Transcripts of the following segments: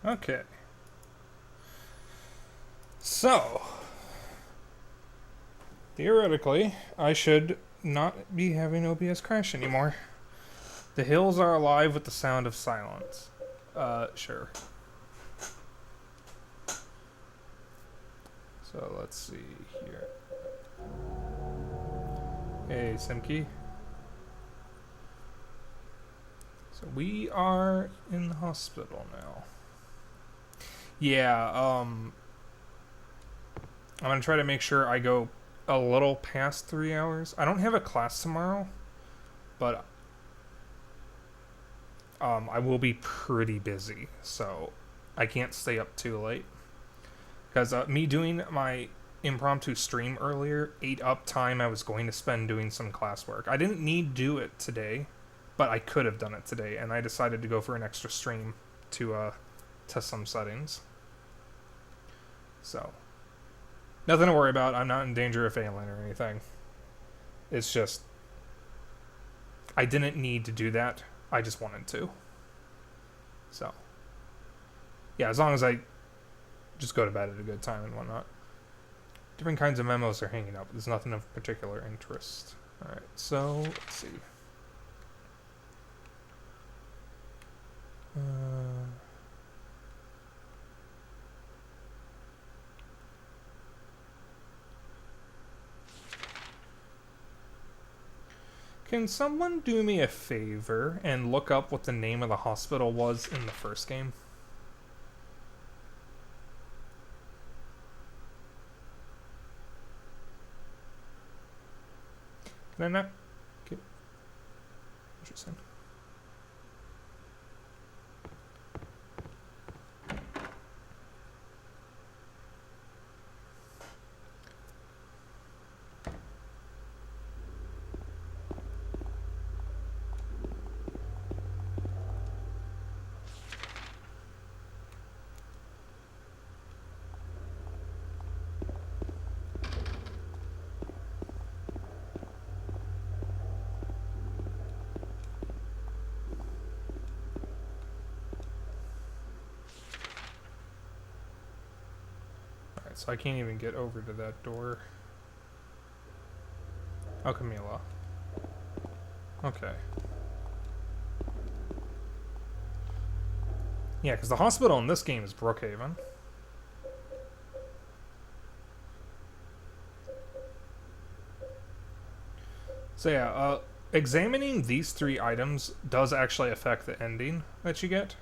Okay. So, theoretically, I should not be having OBS crash anymore. The hills are alive with the sound of silence. Sure. So, let's see here. Hey, Simki. So, we are in the hospital now. Yeah, I'm gonna try to make sure I go a little past 3 hours. I don't have a class tomorrow, but I will be pretty busy, so I can't stay up too late. Because me doing my impromptu stream earlier ate up time I was going to spend doing some classwork. I didn't need to do it today, but I could have done it today, and I decided to go for an extra stream to test some settings. So, nothing to worry about. I'm not in danger of failing or anything. It's just, I didn't need to do that. I just wanted to. So, yeah, as long as I just go to bed at a good time and whatnot. Different kinds of memos are hanging up. There's nothing of particular interest. Alright, so, let's see. Can someone do me a favor and look up what the name of the hospital was in the first game? Can I not? Okay. Interesting. So I can't even get over to that door. Oh, Camila. Okay. Yeah, because the hospital in this game is Brookhaven. So yeah, examining these 3 items does actually affect the ending that you get.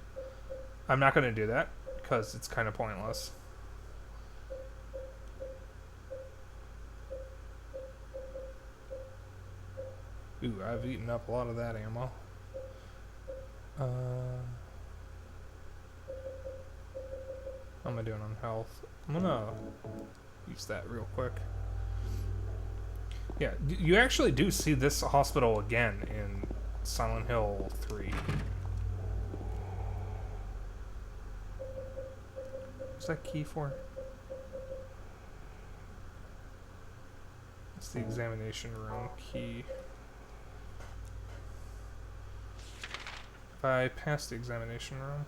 I'm not going to do that, because it's kind of pointless. Ooh, I've eaten up a lot of that ammo. How am I doing on health? I'm gonna use that real quick. Yeah, you actually do see this hospital again in Silent Hill 3. What's that key for? It's the examination room key. If I pass the examination room...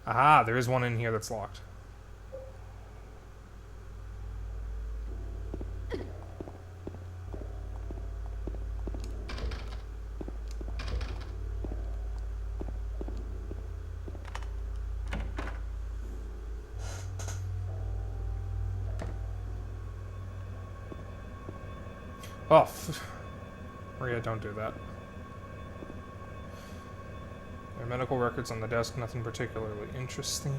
Aha, there is one in here that's locked. Oh, Maria, don't do that. There are medical records on the desk, nothing particularly interesting.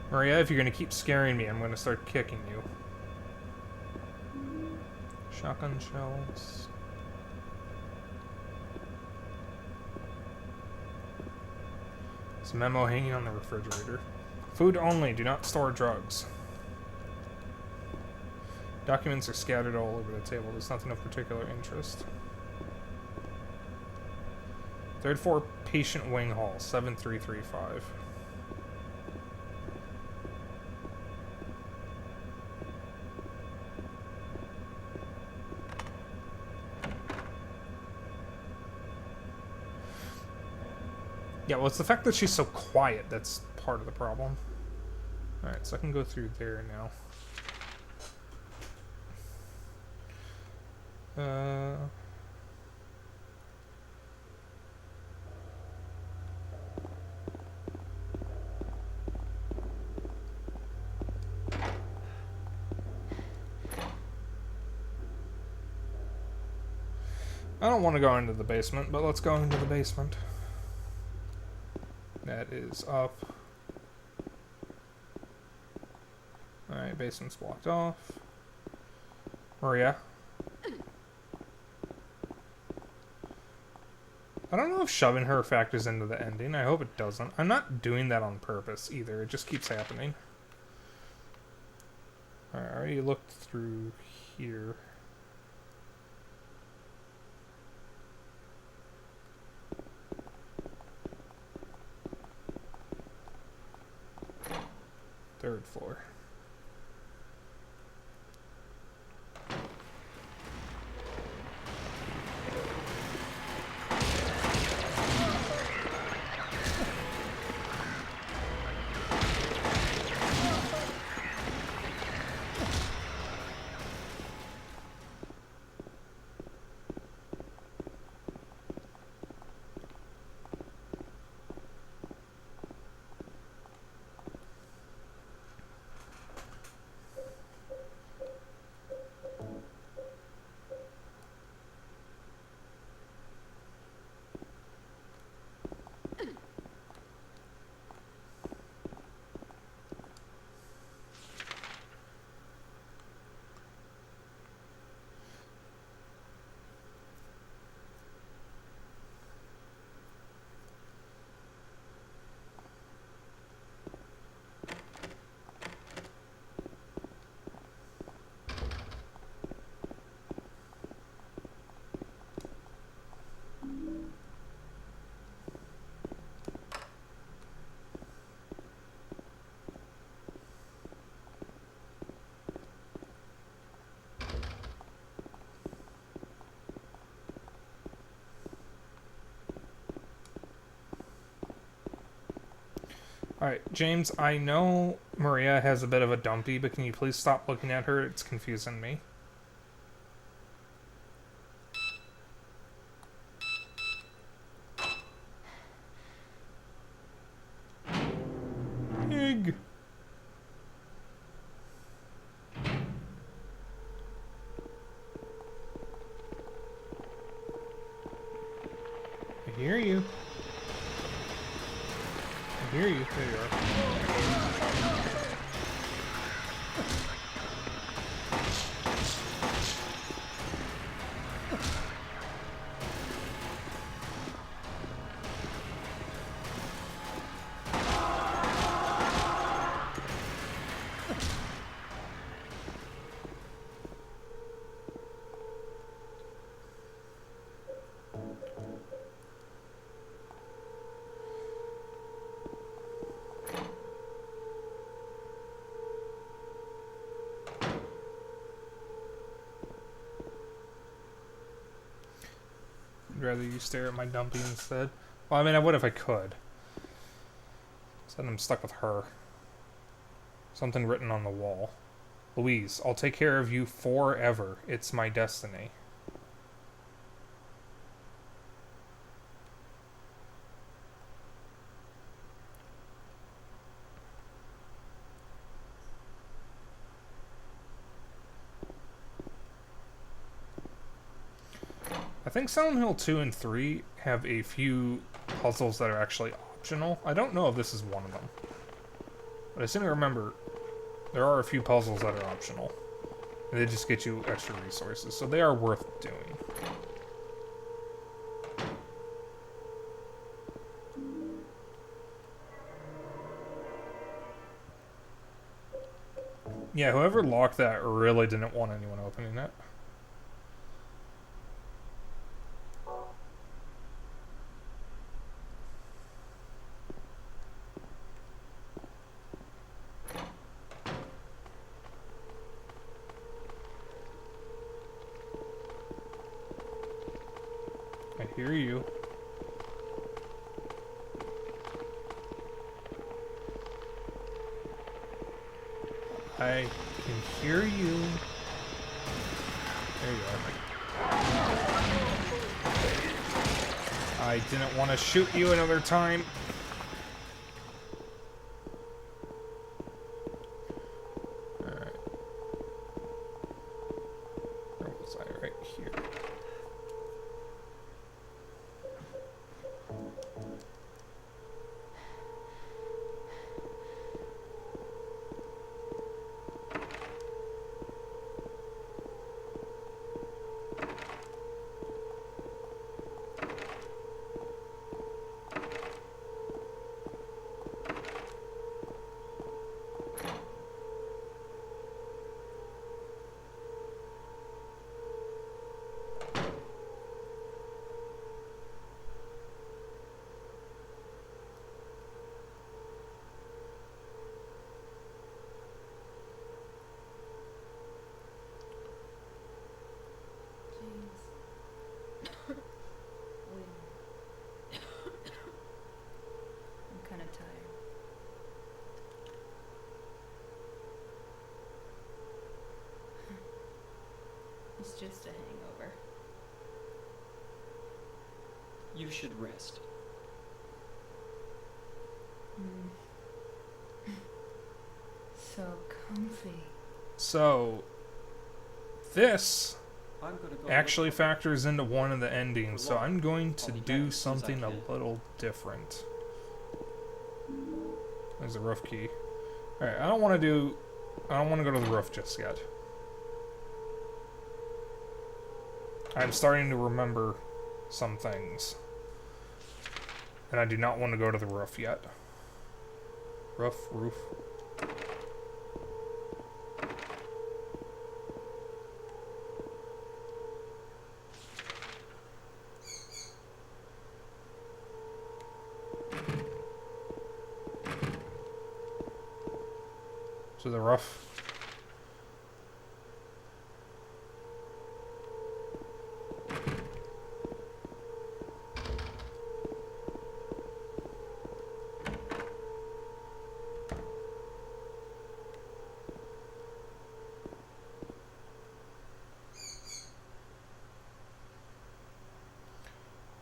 Maria, if you're gonna keep scaring me, I'm gonna start kicking you. Shotgun shells. There's a memo hanging on the refrigerator. Food only, do not store drugs. Documents are scattered all over the table. There's nothing of particular interest. Third floor patient wing hall, 7335. Yeah, well, it's the fact that she's so quiet that's part of the problem. Alright, so I can go through there now. I don't want to go into the basement, but let's go into the basement. That is up. Alright, basement's blocked off. Maria. I don't know if shoving her factors into the ending. I hope it doesn't. I'm not doing that on purpose either. It just keeps happening. Alright, I already looked through here. Third floor. Alright, James, I know Maria has a bit of a dumpy, but can you please stop looking at her? It's confusing me. Pig! I hear you. I hear you. There you are. I'd rather you stare at my dumpy instead. Well, I mean, I would if I could. Instead, I'm stuck with her. Something written on the wall. Louise, I'll take care of you forever. It's my destiny. I think Silent Hill 2 and 3 have a few puzzles that are actually optional. I don't know if this is one of them. But I seem to remember there are a few puzzles that are optional. And they just get you extra resources, so they are worth doing. Yeah, whoever locked that really didn't want anyone opening it. I hear you. I can hear you. There you are. I didn't want to shoot you another time. Alright. Where was I? Right here. It's just a hangover. You should rest. So comfy. So, this I'm gonna go actually look factors into one of the endings, so I'm going to I'll be back do as soon as I something a can. little different. There's a roof key. Alright, I don't want to go to the roof just yet. I'm starting to remember some things. And I do not want to go to the roof yet. Roof. To the roof.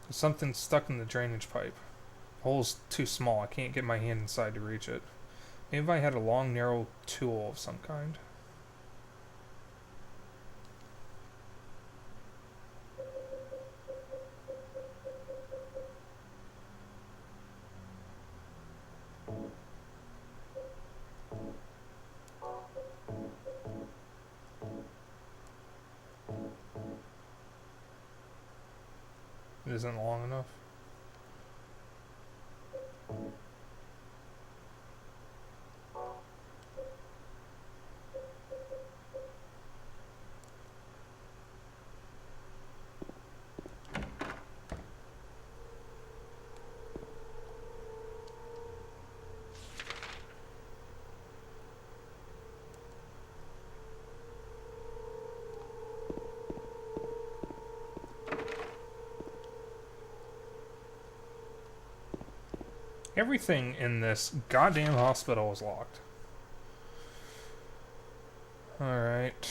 There's something stuck in the drainage pipe. The hole's too small. I can't get my hand inside to reach it. Maybe if I had a long, narrow tool of some kind. It isn't long enough. Everything in this goddamn hospital is locked. Alright.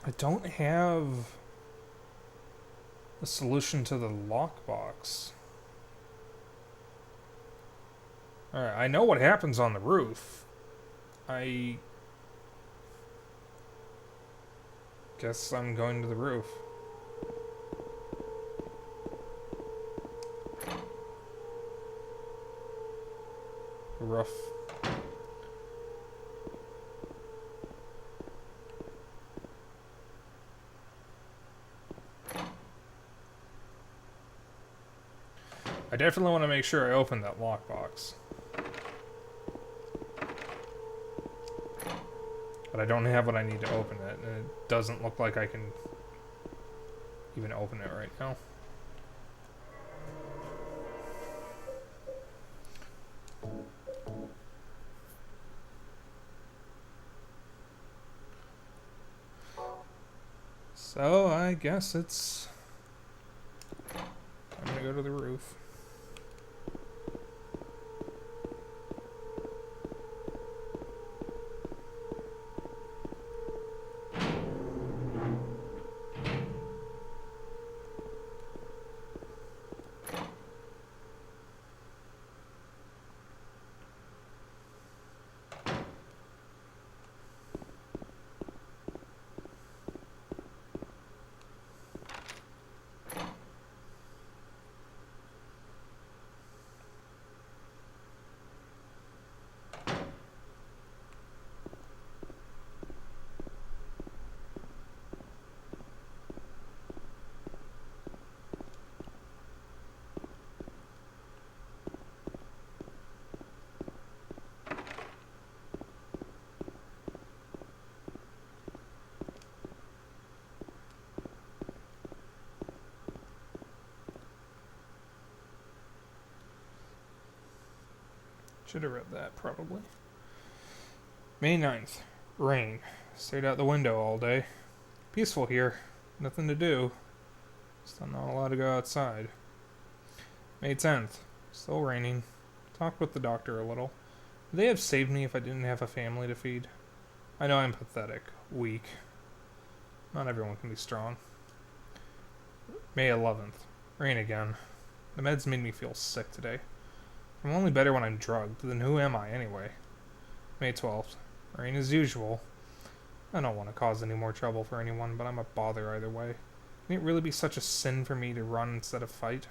I don't have a solution to the lockbox. Alright, I know what happens on the roof. I guess I'm going to the roof. Roof. I definitely want to make sure I open that lockbox. But I don't have what I need to open it, and it doesn't look like I can even open it right now. So I guess I'm gonna go to the roof. Should have read that, probably. May 9th. Rain. Stayed out the window all day. Peaceful here. Nothing to do. Still not allowed to go outside. May 10th. Still raining. Talked with the doctor a little. Would they have saved me if I didn't have a family to feed? I know I'm pathetic. Weak. Not everyone can be strong. May 11th. Rain again. The meds made me feel sick today. I'm only better when I'm drugged, then who am I anyway? May 12th. Rain as usual. I don't want to cause any more trouble for anyone, but I'm a bother either way. Can it really be such a sin for me to run instead of fight?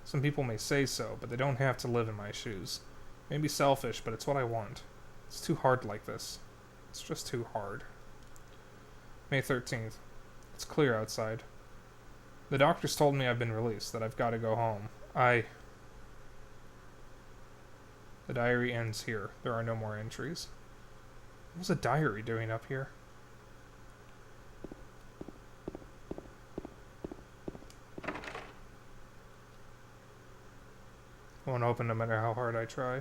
Some people may say so, but they don't have to live in my shoes. It may be selfish, but it's what I want. It's too hard like this. It's just too hard. May 13th. It's clear outside. The doctors told me I've been released, that I've got to go home. The diary ends here. There are no more entries. What was a diary doing up here? Won't open no matter how hard I try.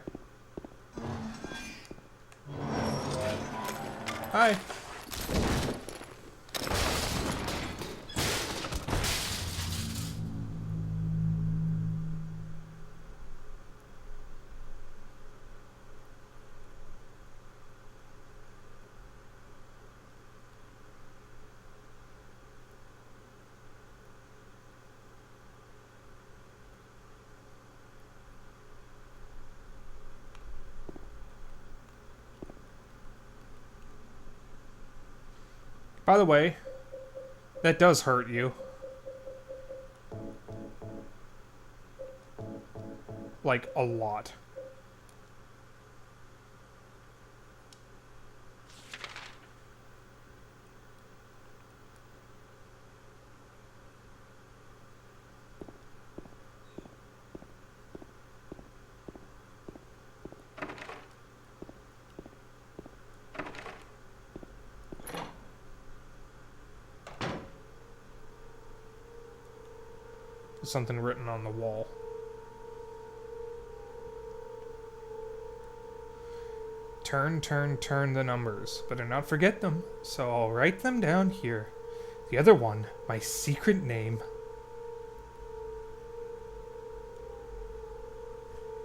Hi! By the way, that does hurt you. Like, a lot. Something written on the wall. Turn, turn, turn the numbers. Better not forget them, so I'll write them down here. The other one, my secret name.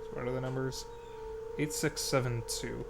So what are the numbers? 8672.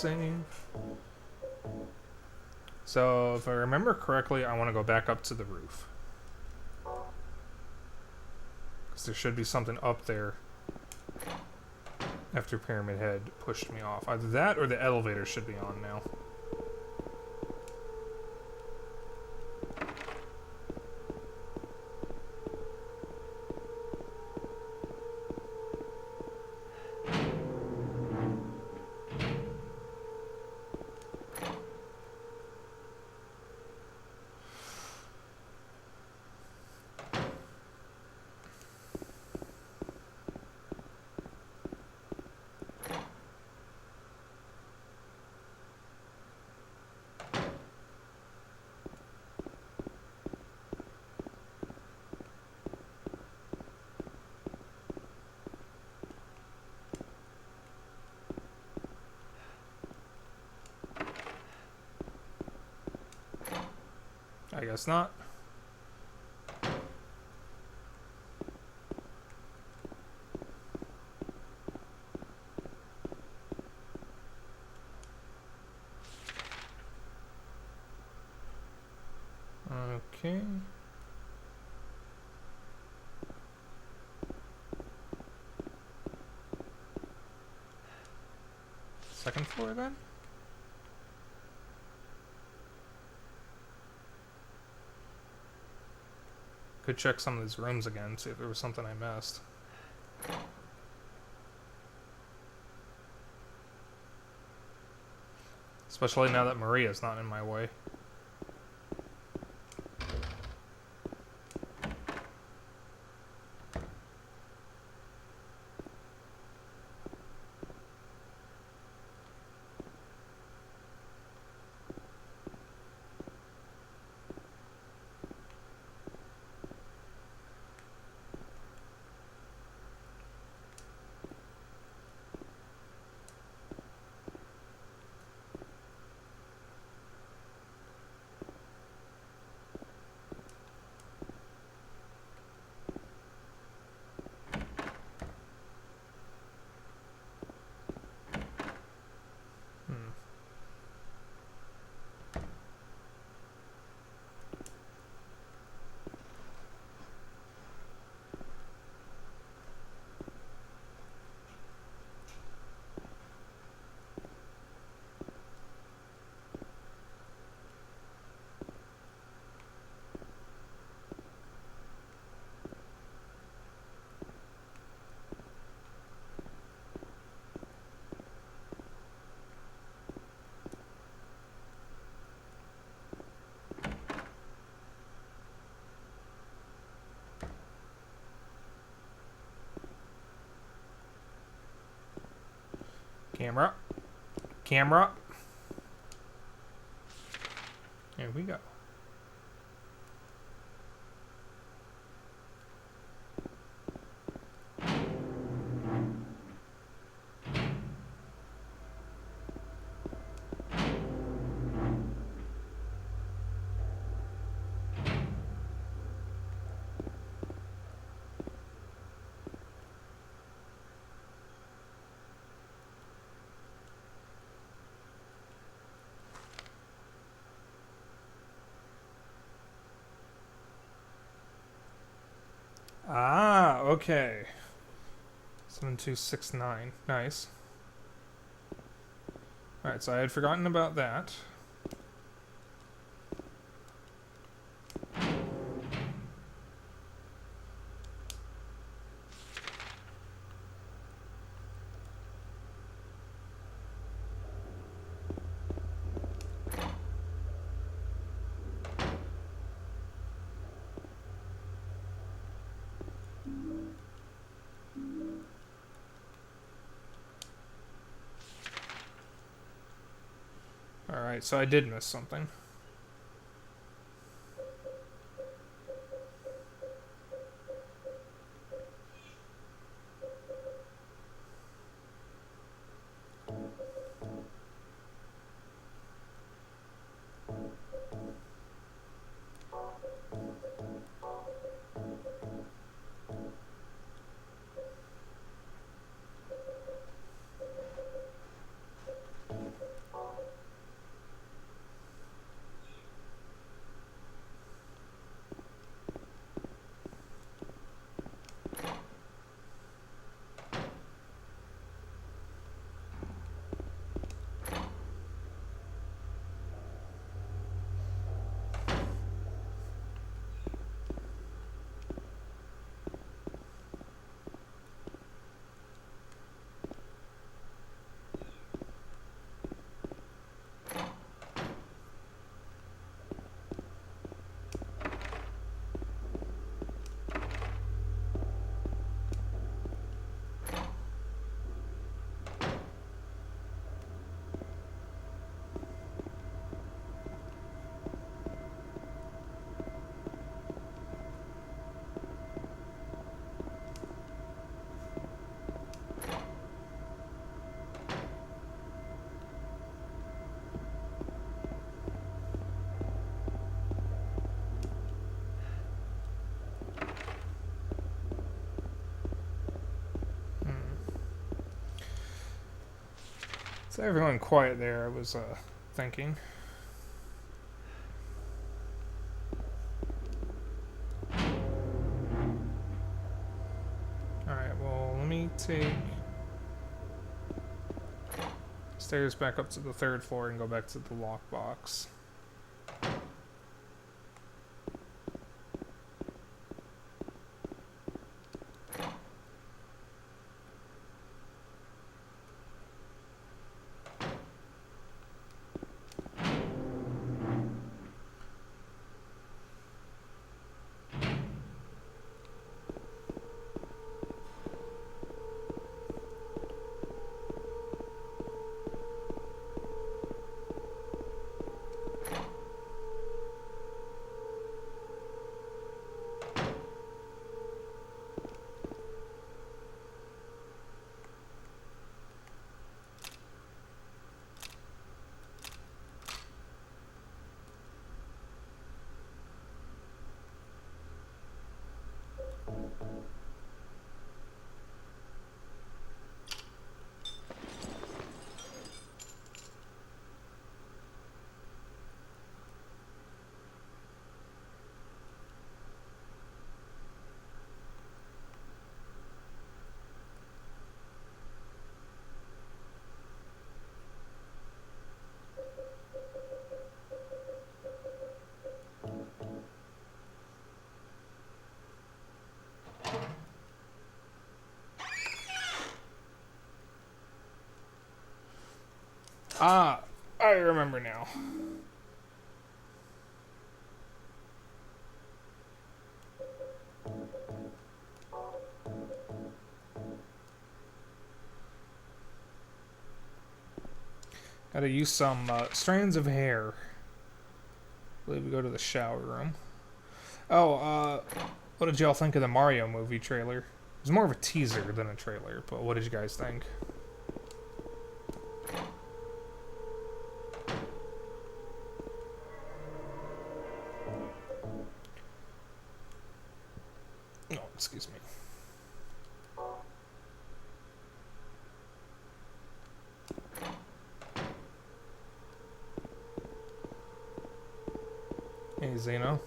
save. So, if I remember correctly, I want to go back up to the roof. Because there should be something up there after Pyramid Head pushed me off. Either that or the elevator should be on now. I guess not. Okay. Second floor then? Could check some of these rooms again, see if there was something I missed. Especially now that Maria's not in my way. Camera. Camera. Here we go. Ah, okay. 7269. Nice. Alright, so I had forgotten about that. Alright, so I did miss something. So everyone quiet there, I was thinking. Alright, well, let me take stairs back up to the 3rd floor and go back to the lockbox. Ah, I remember now. Gotta use some strands of hair. I believe we go to the shower room. Oh, what did y'all think of the Mario movie trailer? It was more of a teaser than a trailer, but what did you guys think? Oh, excuse me. Hey, Zeno.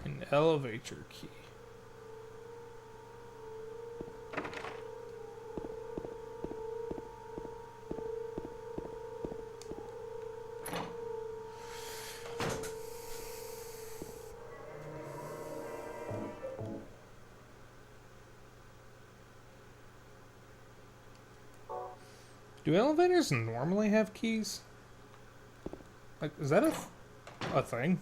An elevator key. Do elevators normally have keys? Like, is that a thing?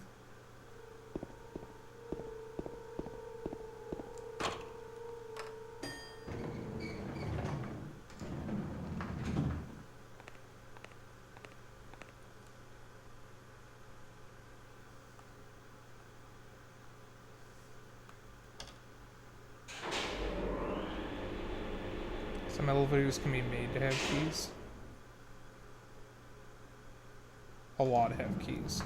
Some elevators can be made to have keys. A lot have keys.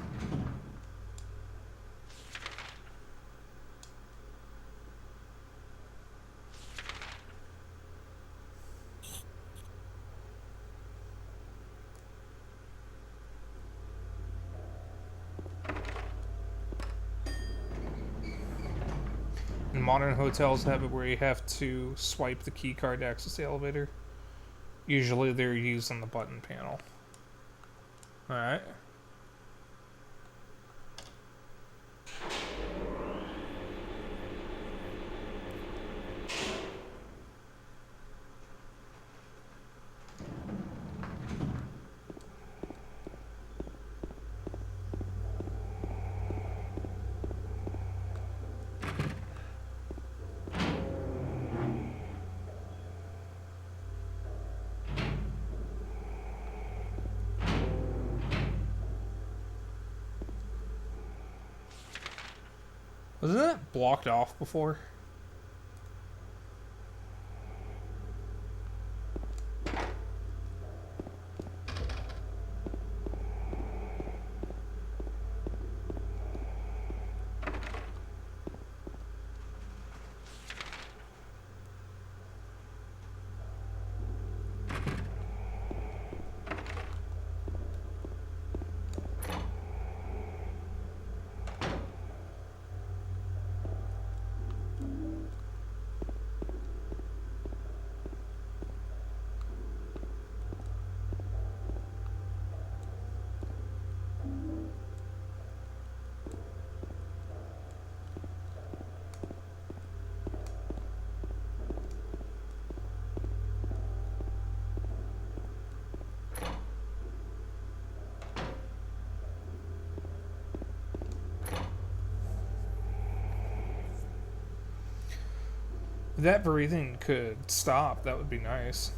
And modern hotels have it where you have to swipe the key card to access the elevator. Usually they're used on the button panel. Alright. Wasn't that blocked off before? If that breathing could stop, that would be nice.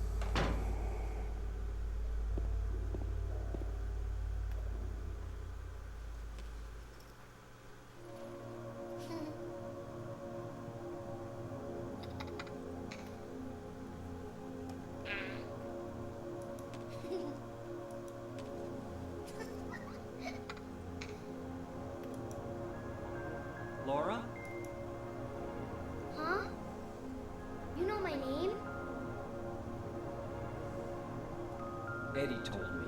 Laura? Huh? You know my name? Eddie told me.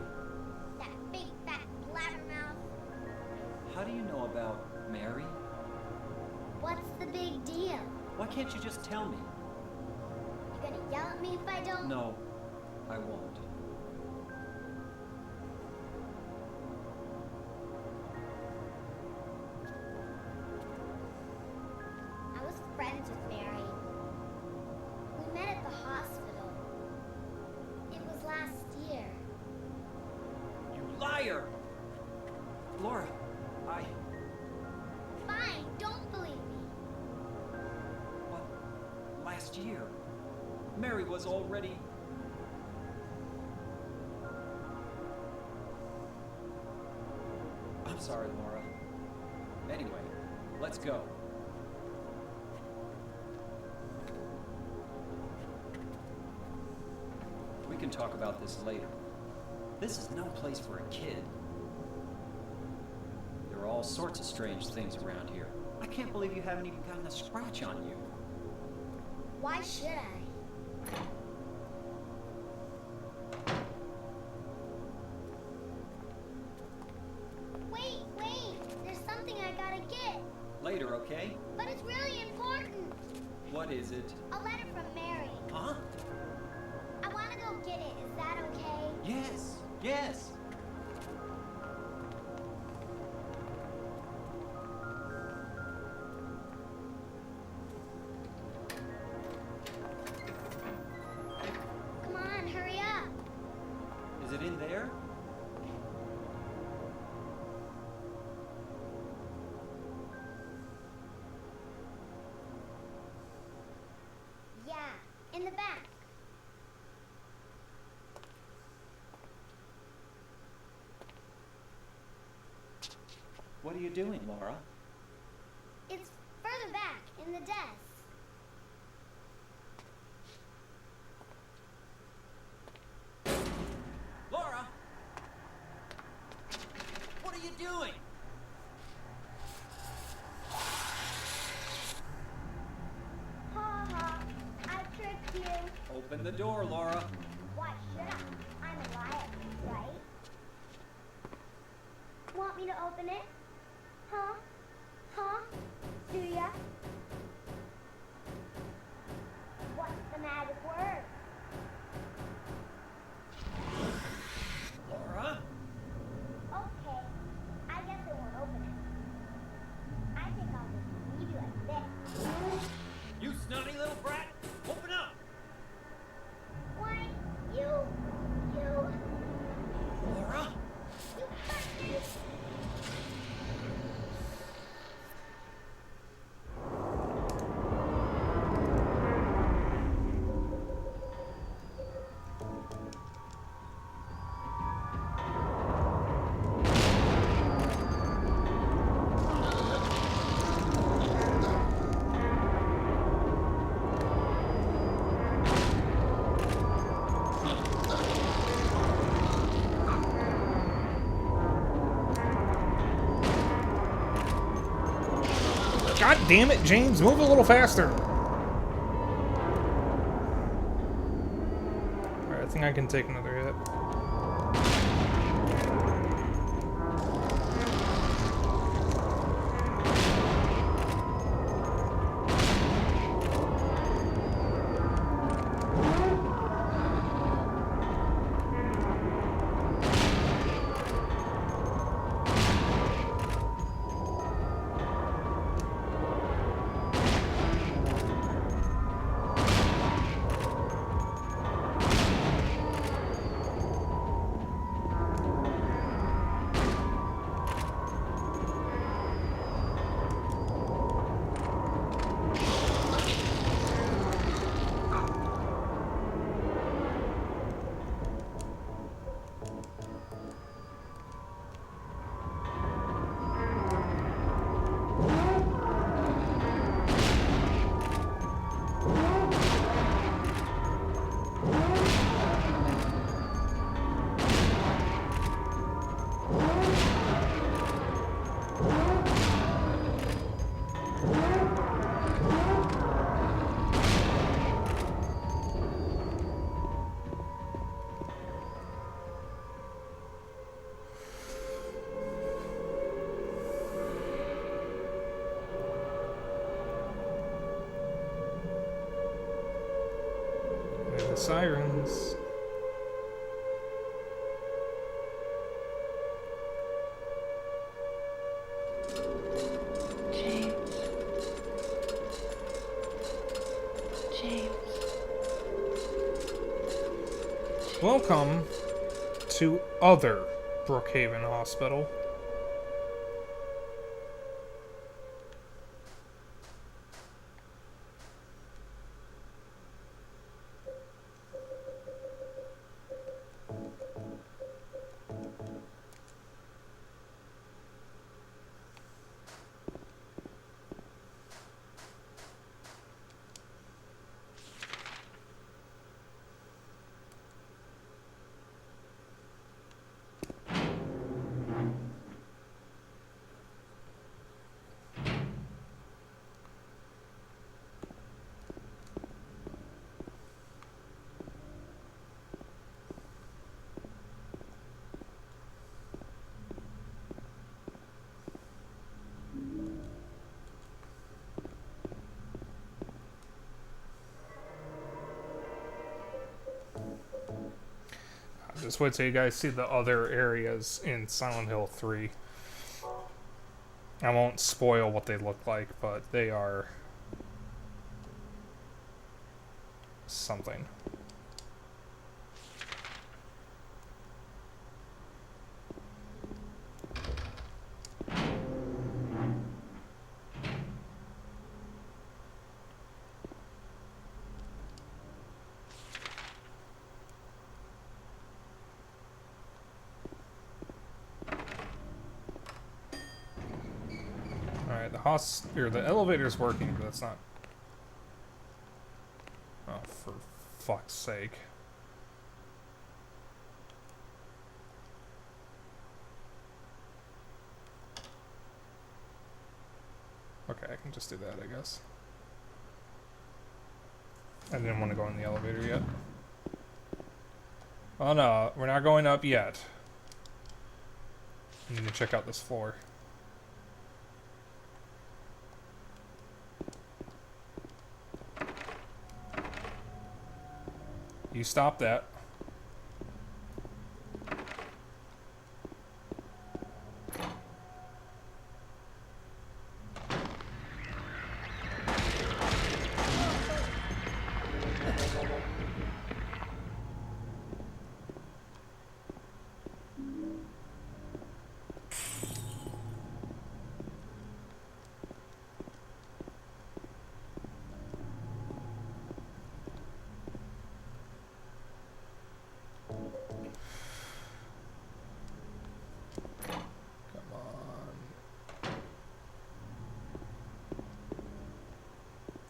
That big fat blabbermouth. How do you know about Mary? What's the big deal? Why can't you just tell me? You gonna yell at me if I don't? No, I won't. I was friends with Mary. We met at the hospital. It was last year. You liar! Laura, Fine, don't believe me. What? Last year? Mary was already... I'm sorry, Laura. Anyway, let's go. We can talk about this later. This is no place for a kid. There are all sorts of strange things around here. I can't believe you haven't even gotten a scratch on you. Why should I? Wait, there's something I gotta get. Later, okay? But it's really important. What is it? A letter from Mary. Huh? I wanna go get it. Is that okay? Yes, yes. Come on, hurry up. Is it in there? Yeah, in the back. What are you doing, Laura? It's further back in the desk. Laura! What are you doing? Ha ha, I tricked you. Open the door, Laura. Why should I? I'm a liar, right? Want me to open it? Huh? Huh? Do ya? What's the magic word? Laura? Okay, I guess it won't open it. I think I'll just leave you like this. You snotty little brat! Open up! Why, you, Laura? you bastard! God damn it, James, move a little faster. Alright, I think I can take another hit. The sirens. James. James. Welcome to other Brookhaven Hospital. Just wait till you guys see the other areas in Silent Hill 3. I won't spoil what they look like, but they are something. The elevator's working, but that's not. Oh, for fuck's sake. Okay, I can just do that, I guess. I didn't want to go in the elevator yet. Oh no, we're not going up yet. I need to check out this floor. You stop that.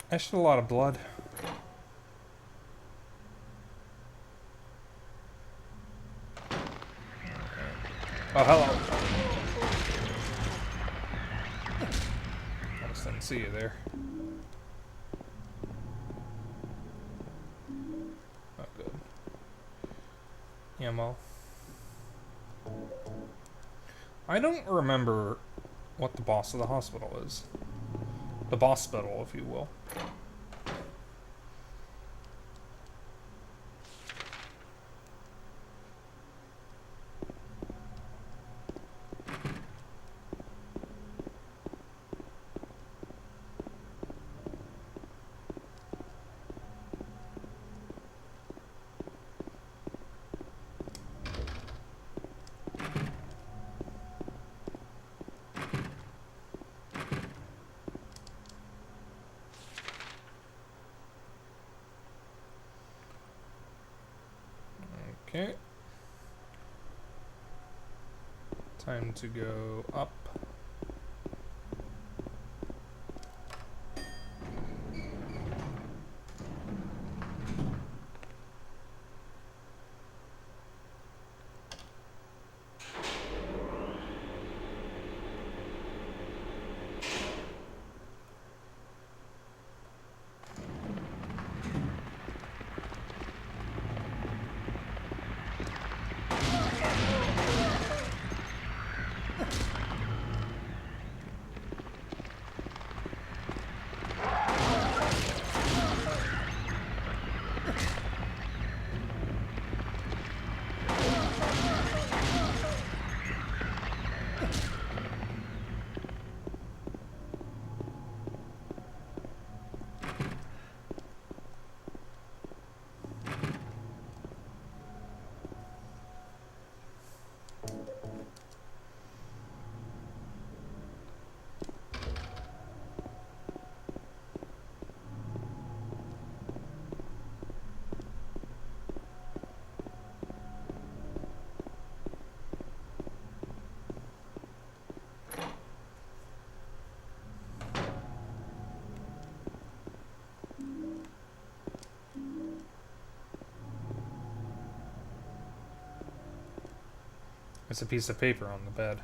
That's just a lot of blood. Oh, hello. Those things see you there. Oh, good. Ammo. I don't remember what the boss of the hospital is. The boss-spital, if you will. Okay. Time to go up. It's a piece of paper on the bed.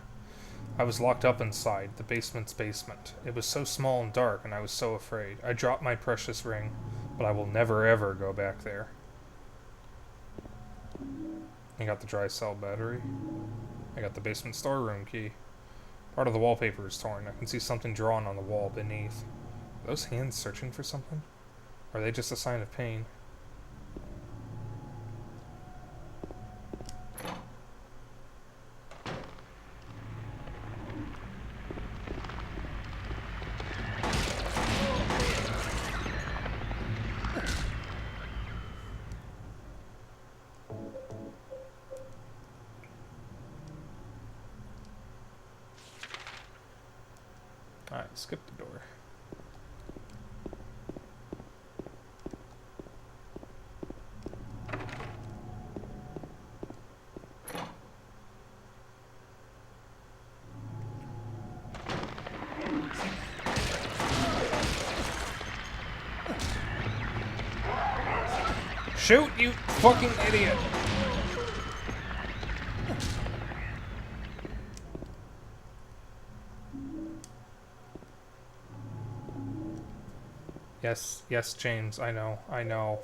I was locked up inside, the basement's basement. It was so small and dark, and I was so afraid. I dropped my precious ring, but I will never ever go back there. I got the dry cell battery. I got the basement storeroom key. Part of the wallpaper is torn. I can see something drawn on the wall beneath. Are those hands searching for something? Or are they just a sign of pain? Alright, skip the door. Shoot, you fucking idiot! Yes, yes, James, I know, I know.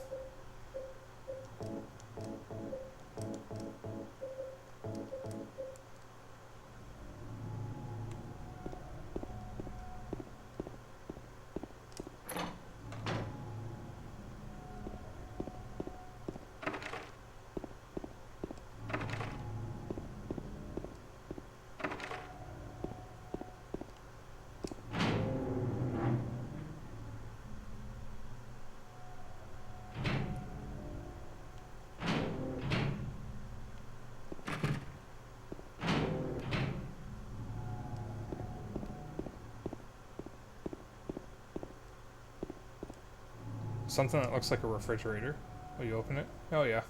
Something that looks like a refrigerator. Will you open it? Oh yeah.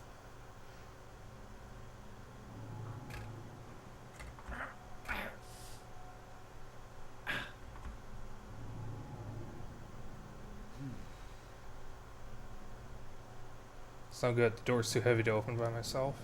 It's no good. The door's too heavy to open by myself.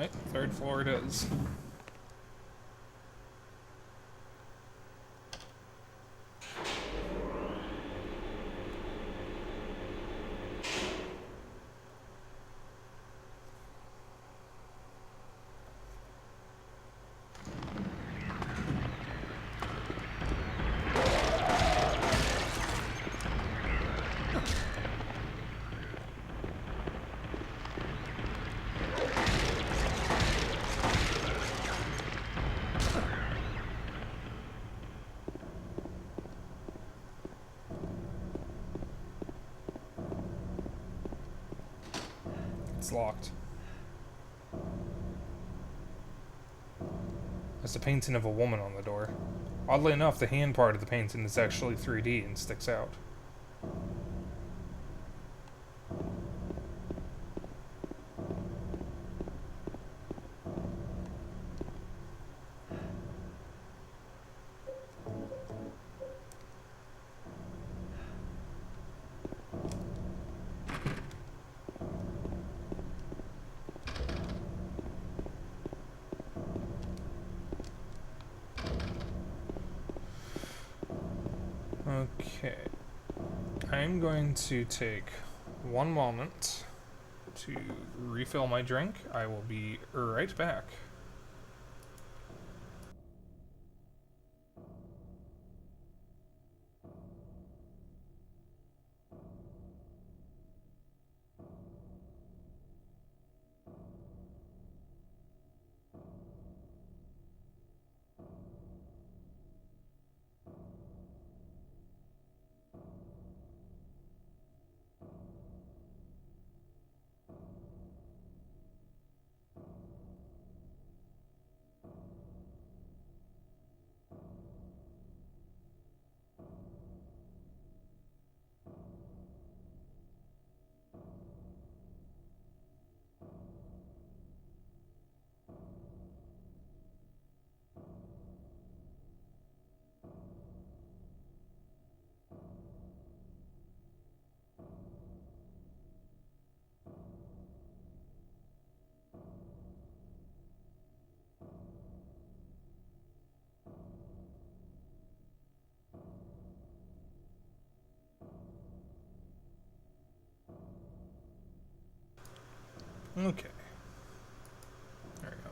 Alright, third floor it is. It's locked. There's a painting of a woman on the door. Oddly enough, the hand part of the painting is actually 3D and sticks out. Okay. I'm going to take one moment to refill my drink. I will be right back. Okay. There we go.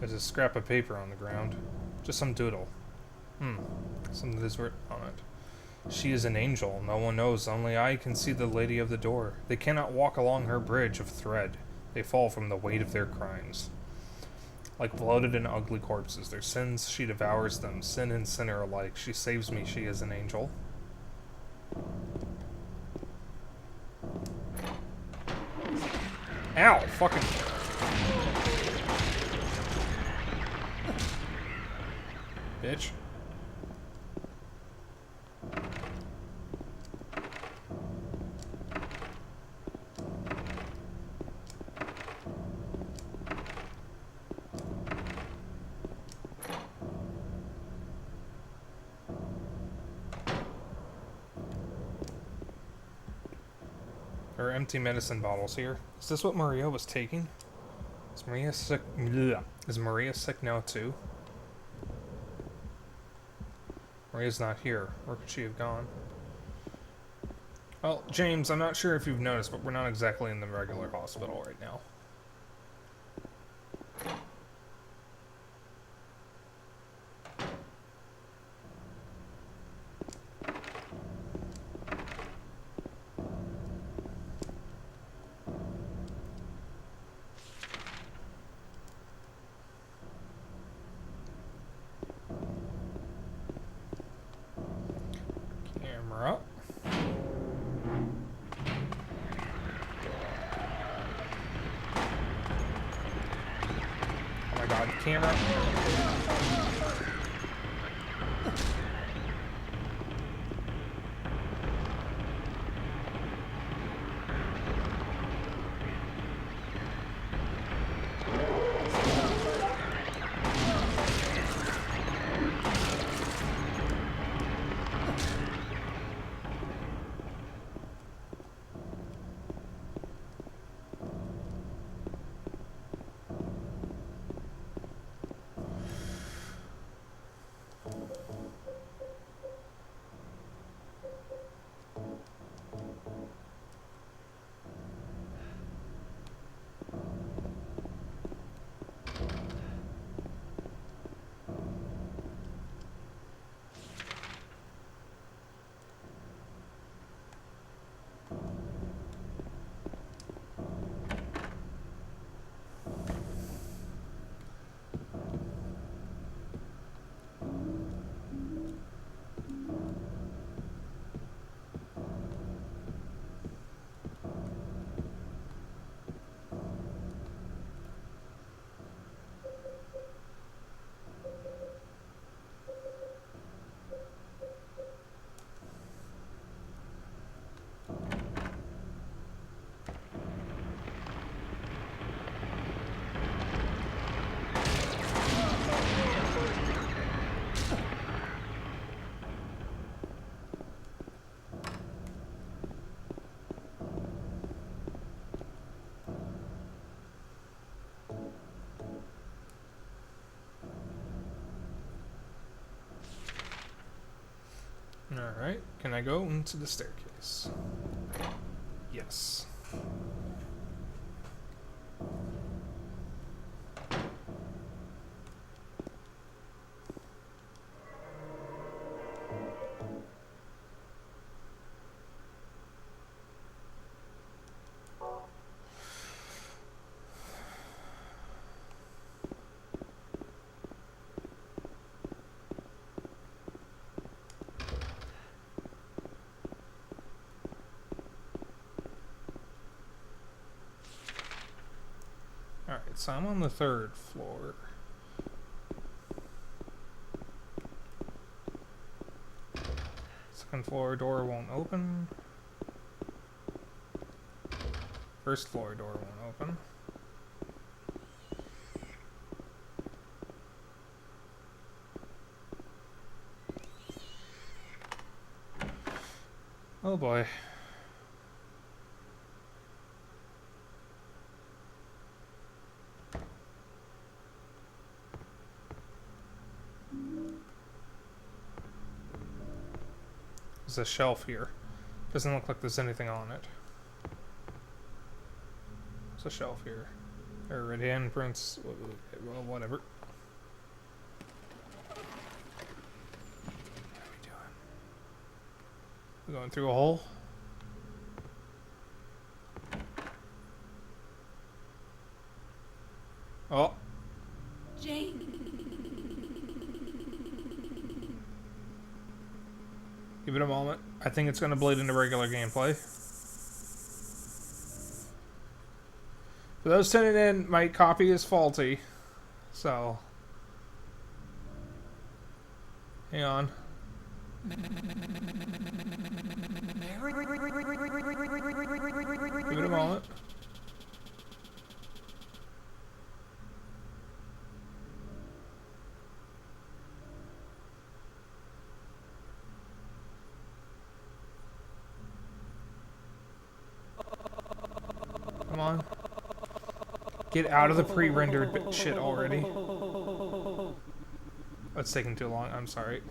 There's a scrap of paper on the ground. Just some doodle. Something is written on it. She is an angel. No one knows. Only I can see the lady of the door. They cannot walk along her bridge of thread. They fall from the weight of their crimes. Like bloated and ugly corpses, their sins, she devours them. Sin and sinner alike. She saves me. She is an angel. Ow! Fucking... bitch. There are empty medicine bottles here. Is this what Maria was taking? Is Maria sick? Bleh. Is Maria sick now too? Maria's not here. Where could she have gone? Well, James, I'm not sure if you've noticed, but we're not exactly in the regular hospital right now. Camera. Oh my god, camera. Alright, can I go into the staircase? Yes. Alright, so I'm on the 3rd floor. Second floor door won't open. First floor door won't open. Oh boy. There's a shelf here. Doesn't look like there's anything on it. There's a shelf here. Already handprints. Well, whatever. What are we doing? We're going through a hole? Oh. Jane. Give it a moment. I think it's going to bleed into regular gameplay. For those tuning in, my copy is faulty. So. Hang on. Give it a moment. Come on. Get out of the pre-rendered shit already. That's taking too long. I'm sorry.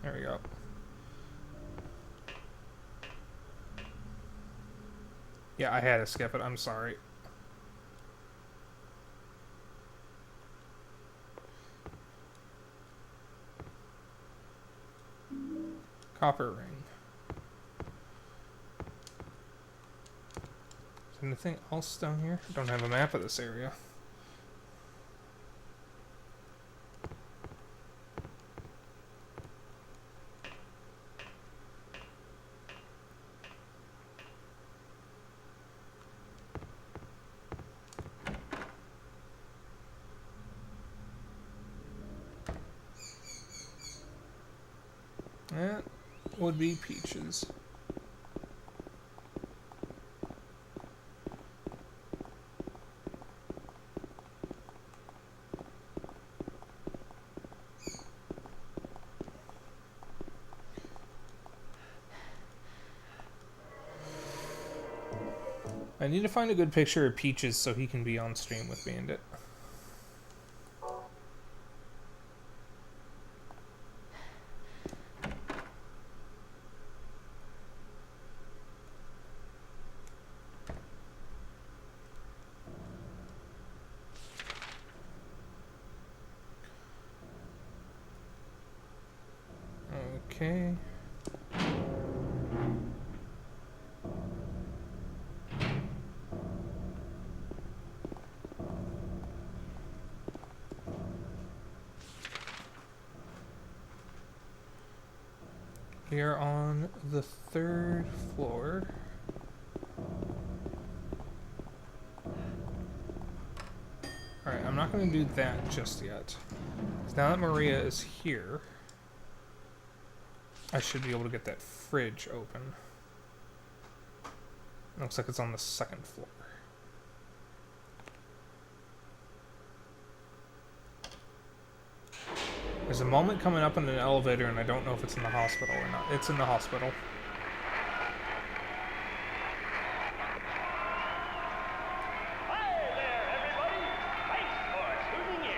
There we go. Yeah, I had to skip it. I'm sorry. Copper ring. Is there anything else down here? I don't have a map of this area. That would be Peaches. I need to find a good picture of Peaches so he can be on stream with Bandit. Okay. We are on the 3rd floor. Alright, I'm not going to do that just yet. 'Cause now that Maria is here, I should be able to get that fridge open. Looks like it's on the 2nd floor. There's a moment coming up in an elevator and I don't know if it's in the hospital or not. It's in the hospital. Hi there, everybody! Thanks for tuning in.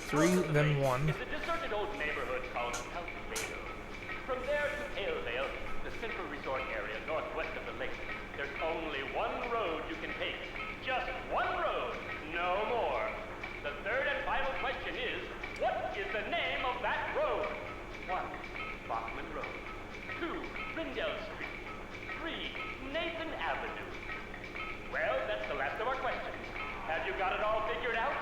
3, then 1. It's a deserted old neighborhood called Toluca. From there to Palevale, the central resort area northwest of the lake, there's only one road you can take. Just one road, no more. The third and final question is, what is the name of that road? 1. Bachman Road. 2. Rindell Street. 3. Nathan Avenue. Well, that's the last of our questions. Have you got it all figured out?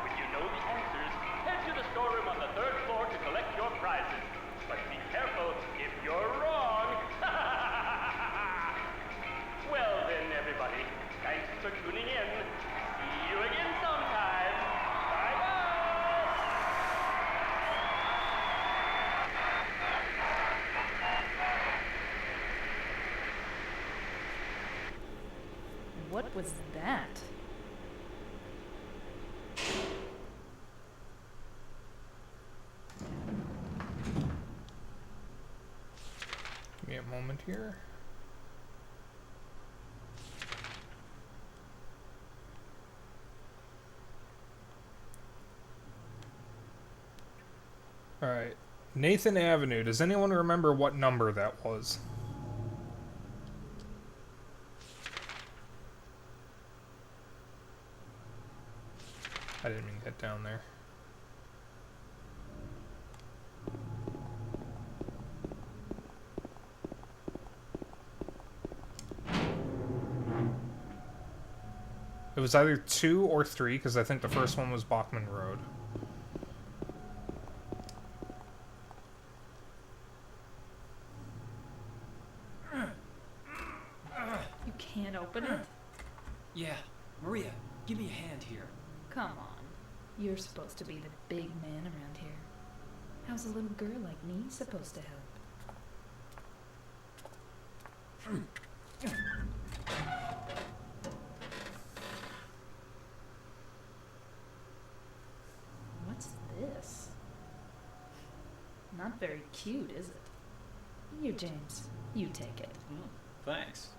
When you know the answers, head to the storeroom on the 3rd floor to collect your prizes. But be careful if you're wrong. Well then, everybody, thanks for tuning in. See you again sometime. Bye-bye. What was that? Give me a moment here. Alright. Nathan Avenue. Does anyone remember what number that was? I didn't mean to get down there. It was either 2 or 3, because I think the first one was Bachman Road. You can't open it? Yeah, Maria, give me a hand here. Come on. You're supposed to be the big man around here. How's a little girl like me supposed to help? What's this? Not very cute, is it? You, James. You take it. Thanks.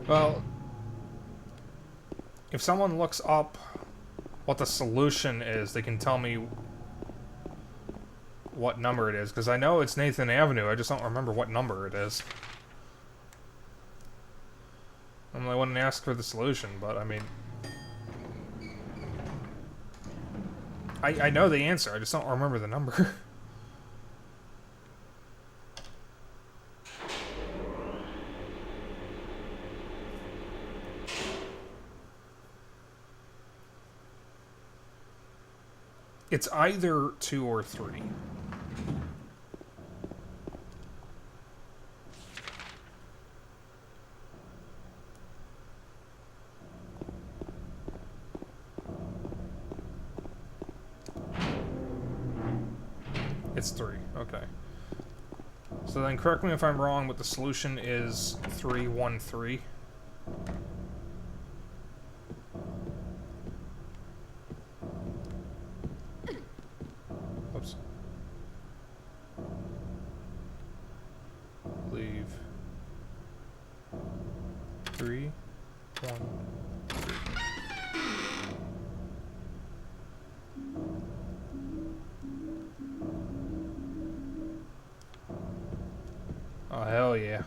Well, if someone looks up what the solution is, they can tell me what number it is, because I know it's Nathan Avenue, I just don't remember what number it is. I wouldn't ask for the solution, but I mean... I know the answer, I just don't remember the number. It's either 2 or 3. It's 3, okay. So then correct me if I'm wrong, but the solution is 313. Oops. Leave 3, 1, 3. Oh, hell yeah.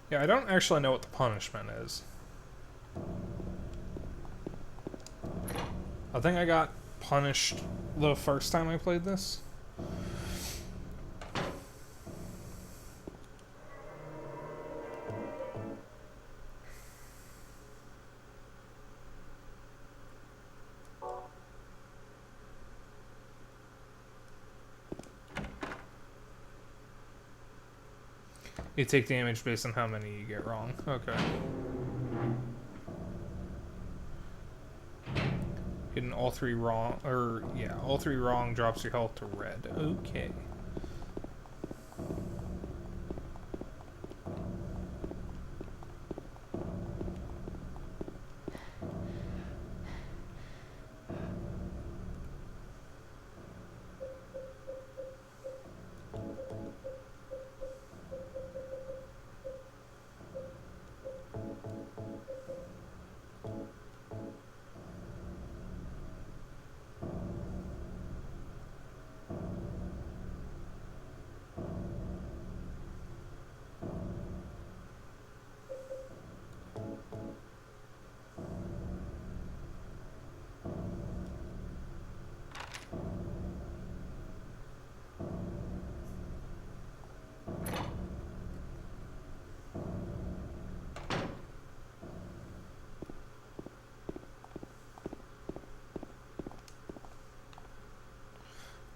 Yeah, I don't actually know what the punishment is. I think I got punished the first time I played this. You take damage based on how many you get wrong. Okay. Getting all 3 wrong, or yeah, all 3 wrong drops your health to red. Okay.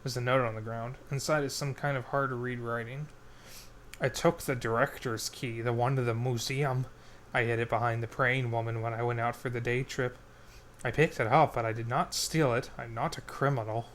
There's a note on the ground. Inside is some kind of hard-to-read writing. I took the director's key, the one to the museum. I hid it behind the praying woman when I went out for the day trip. I picked it up, but I did not steal it. I'm not a criminal.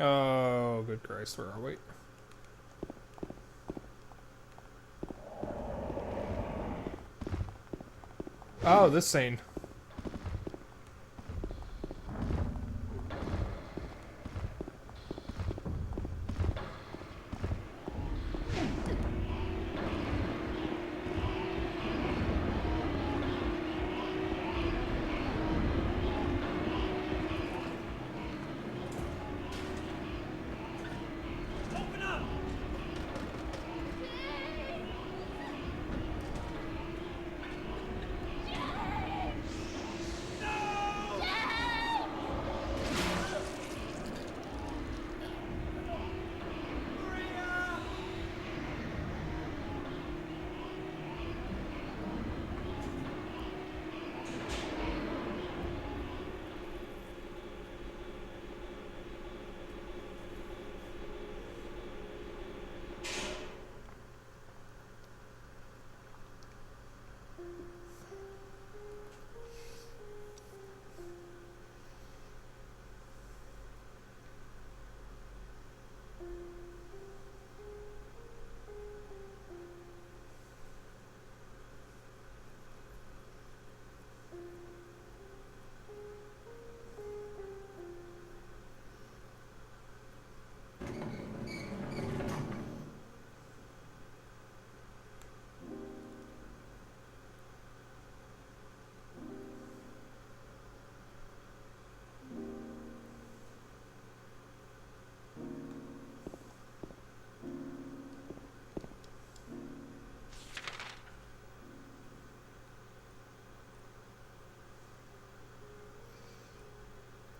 Oh, good Christ, where are we? Oh, this scene.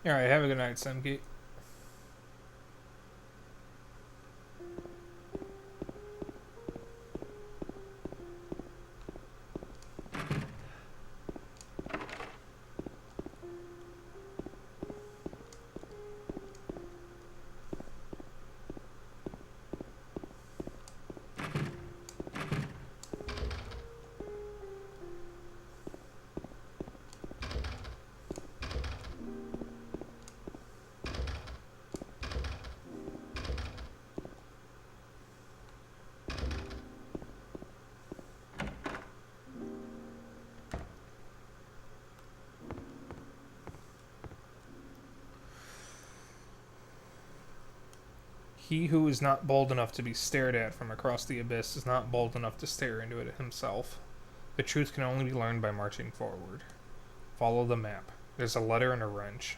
Alright, have a good night, Semke. He who is not bold enough to be stared at from across the abyss is not bold enough to stare into it himself. The truth can only be learned by marching forward. Follow the map. There's a letter and a wrench.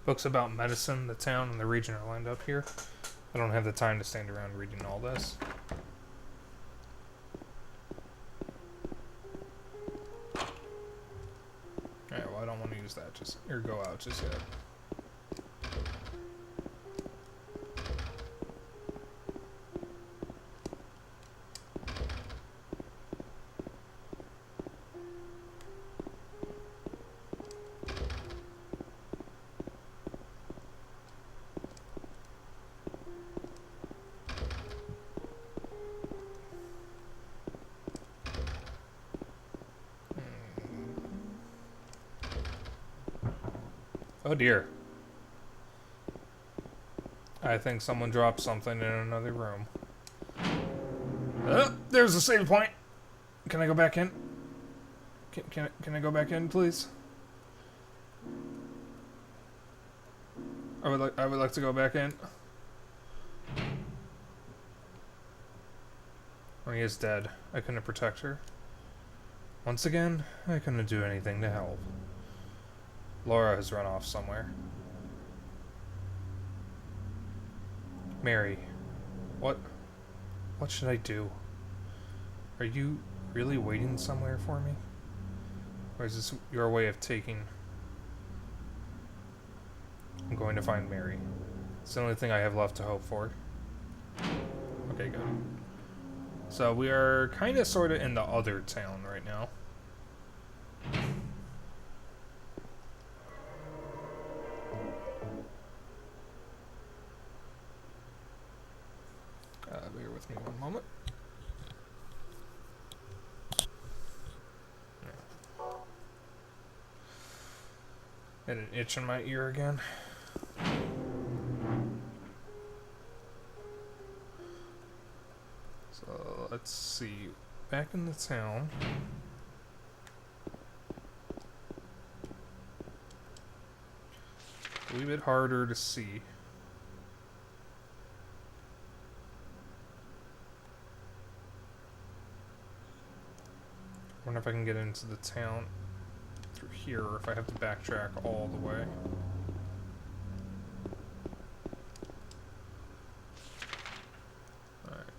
Books about medicine, the town, and the region are lined up here. I don't have the time to stand around reading all this. Alright, well I don't want to use that just or go out just yet. Oh dear. I think someone dropped something in another room. Oh, there's a save point. Can I go back in? Can I go back in, please? I would like to go back in. He is dead. I couldn't protect her. Once again, I couldn't do anything to help. Laura has run off somewhere. Mary, what should I do? Are you really waiting somewhere for me? Or is this your way of taking... I'm going to find Mary. It's the only thing I have left to hope for. Okay, good. So we are kind of sort of in the other town right now. Bear with me one moment. Had an itch in my ear again. So let's see. Back in the town. A wee bit harder to see. I wonder if I can get into the town through here, or if I have to backtrack all the way. Alright.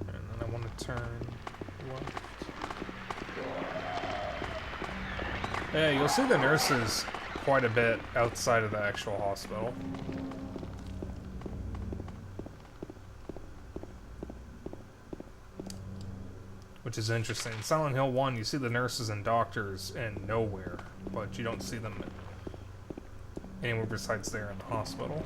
And then I want to turn left. Yeah, you'll see the nurses quite a bit outside of the actual hospital. Which is interesting. In Silent Hill 1, you see the nurses and doctors in nowhere, but you don't see them anywhere besides there in the hospital.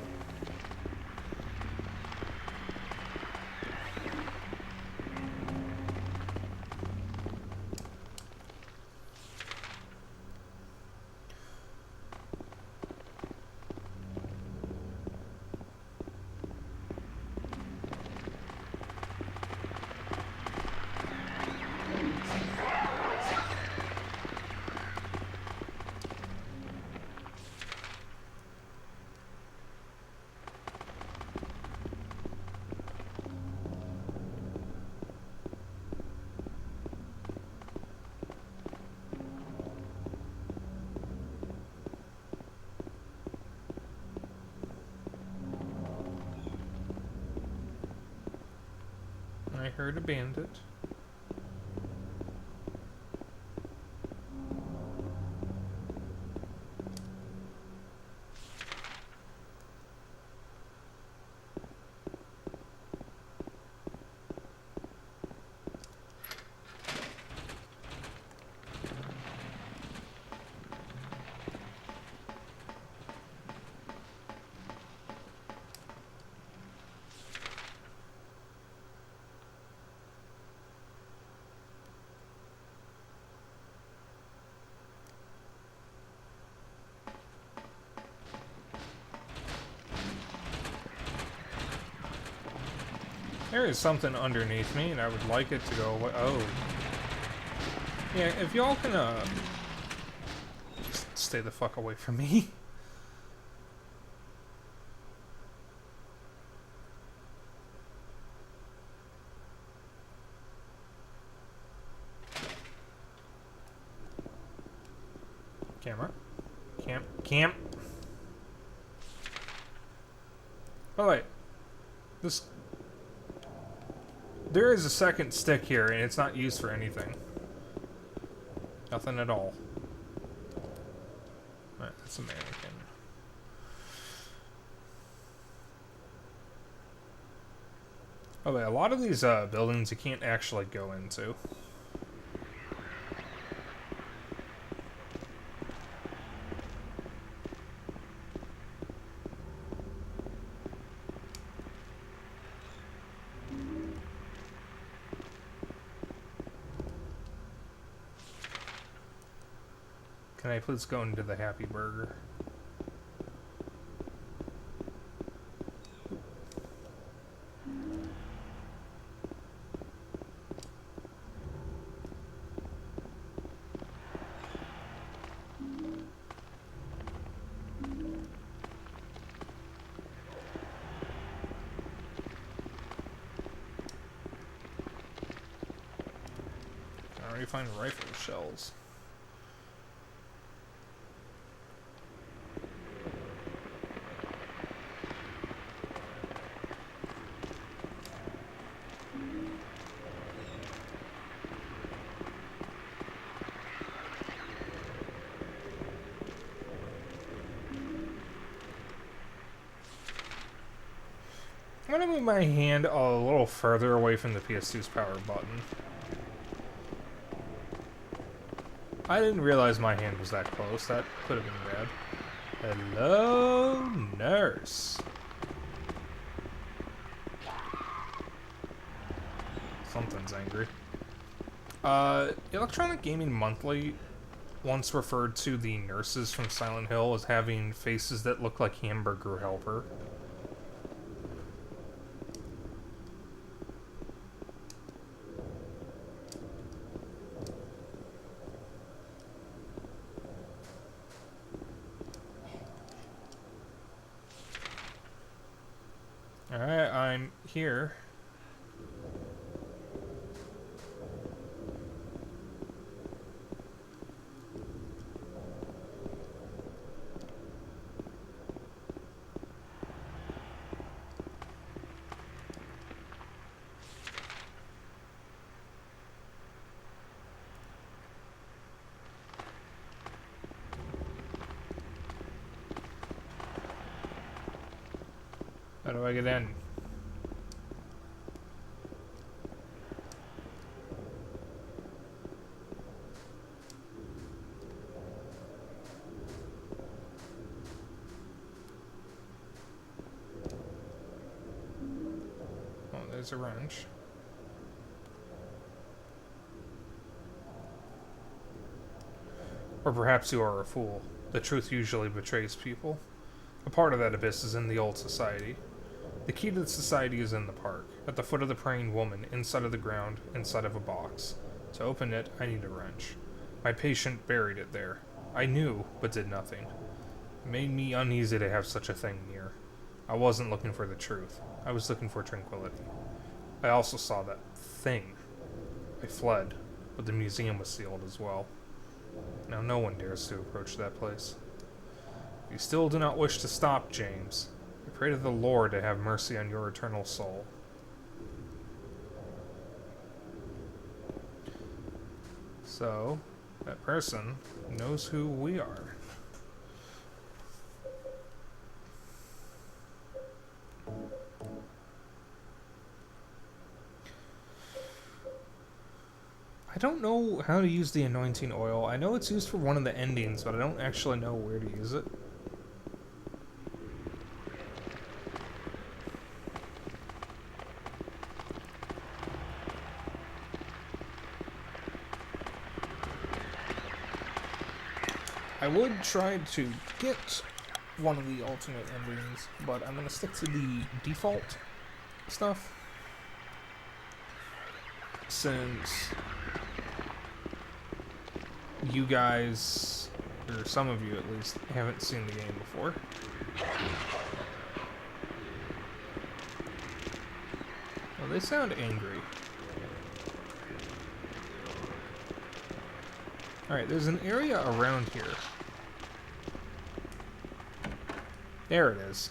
I heard a bandit. There is something underneath me, and I would like it to go away. Oh. Yeah, if y'all can, just stay the fuck away from me. Camera. Cam. Oh, wait. There is a second stick here, and it's not used for anything. Nothing at all. Alright, that's a mannequin. Oh, wait, a lot of these buildings you can't actually go into. Can I please go into the Happy Burger? I already find rifle shells. I'm gonna move my hand a little further away from the PS2's power button. I didn't realize my hand was that close. That could have been bad. Hello, nurse. Something's angry. Electronic Gaming Monthly once referred to the nurses from Silent Hill as having faces that look like Hamburger Helper. Alright, I'm here. How do I get in? Oh, there's a wrench. Or perhaps you are a fool. The truth usually betrays people. A part of that abyss is in the old society. The key to the society is in the park, at the foot of the praying woman, inside of the ground, inside of a box. To open it, I need a wrench. My patient buried it there. I knew, but did nothing. It made me uneasy to have such a thing near. I wasn't looking for the truth. I was looking for tranquility. I also saw that thing. I fled, but the museum was sealed as well. Now no one dares to approach that place. If you still do not wish to stop, James, I pray to the Lord to have mercy on your eternal soul. So, that person knows who we are. I don't know how to use the anointing oil. I know it's used for one of the endings, but I don't actually know where to use it. I would try to get one of the alternate endings, but I'm going to stick to the default stuff, since you guys, or some of you at least, haven't seen the game before. Well, they sound angry. Alright, there's an area around here. There it is.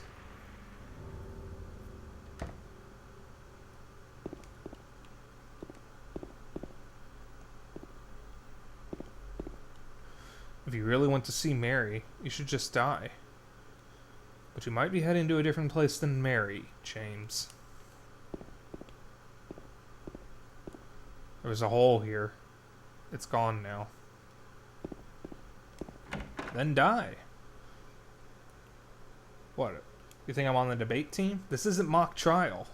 If you really want to see Mary, you should just die. But you might be heading to a different place than Mary, James. There was a hole here. It's gone now. Then die. What? You think I'm on the debate team? This isn't mock trial.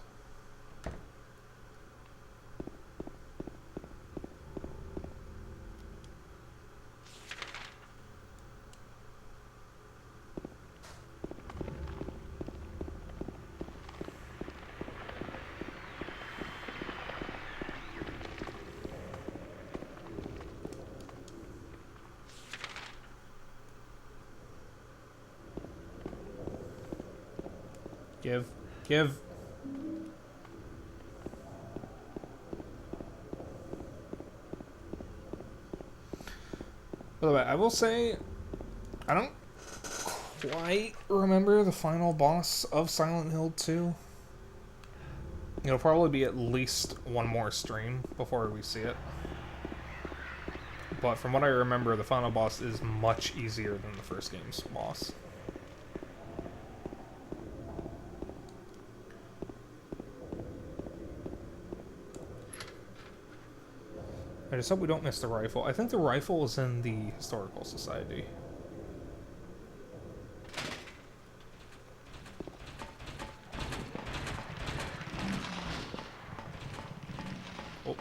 Give. By the way, I will say, I don't quite remember the final boss of Silent Hill 2. It'll probably be at least one more stream before we see it. But from what I remember, the final boss is much easier than the first game's boss. I just hope we don't miss the rifle. I think the rifle is in the Historical Society. Oh.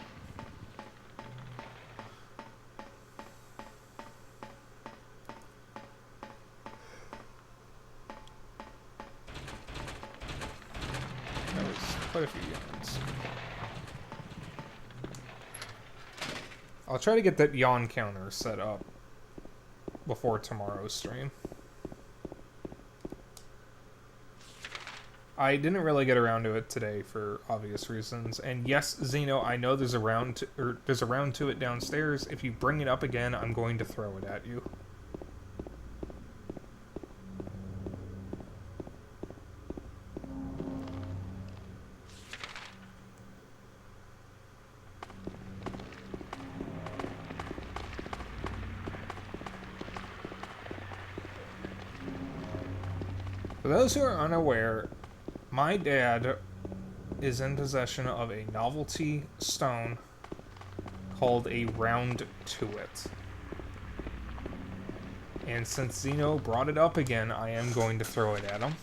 That was quite a few yards. I'll try to get that yawn counter set up before tomorrow's stream. I didn't really get around to it today for obvious reasons. And yes, Zeno, I know there's a round to it downstairs. If you bring it up again, I'm going to throw it at you. For those who are unaware, my dad is in possession of a novelty stone called a round to it. And since Zeno brought it up again, I am going to throw it at him.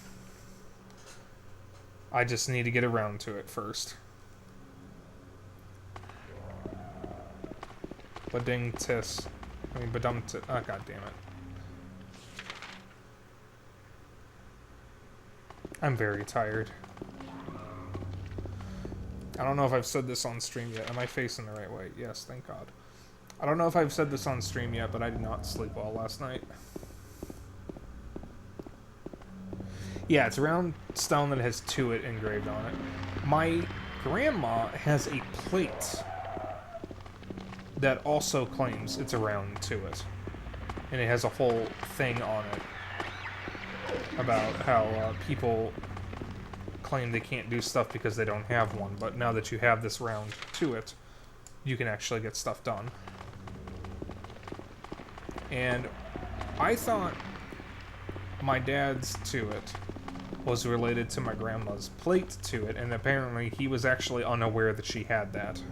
I just need to get around to it first. Bading tis. I mean, badum tis. Oh, god damn it. I'm very tired. I don't know if I've said this on stream yet. Am I facing the right way? Yes, thank God. I don't know if I've said this on stream yet, but I did not sleep well last night. Yeah, it's a round stone that has "to it" engraved on it. My grandma has a plate that also claims it's a round to it. And it has a whole thing on it about how people claim they can't do stuff because they don't have one, but now that you have this round to it, you can actually get stuff done. And I thought my dad's to it was related to my grandma's plate to it, and apparently he was actually unaware that she had that.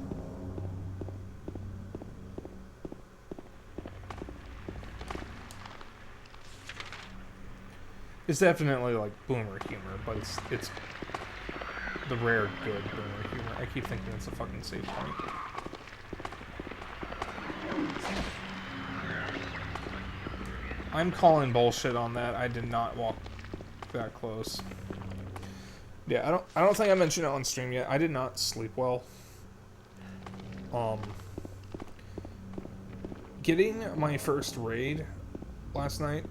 It's definitely like boomer humor, but it's the rare good boomer humor. I keep thinking it's a fucking save point. I'm calling bullshit on that. I did not walk that close. Yeah, I don't think I mentioned it on stream yet. I did not sleep well. Getting my first raid last night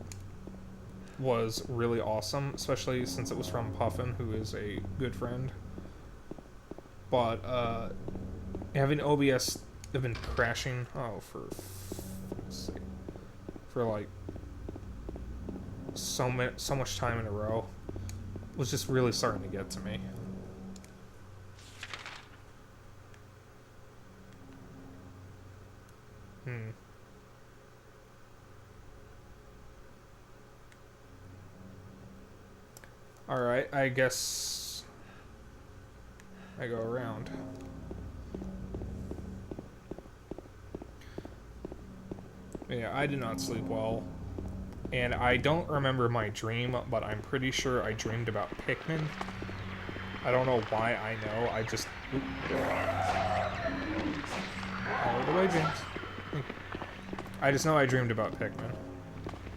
was really awesome, especially since it was from Puffin, who is a good friend. But having OBS have been crashing, for like so much time in a row, was just really starting to get to me. Alright, I guess I go around. Yeah, I did not sleep well. And I don't remember my dream, but I'm pretty sure I dreamed about Pikmin. I don't know why I know, I just... All the way, James. I just know I dreamed about Pikmin.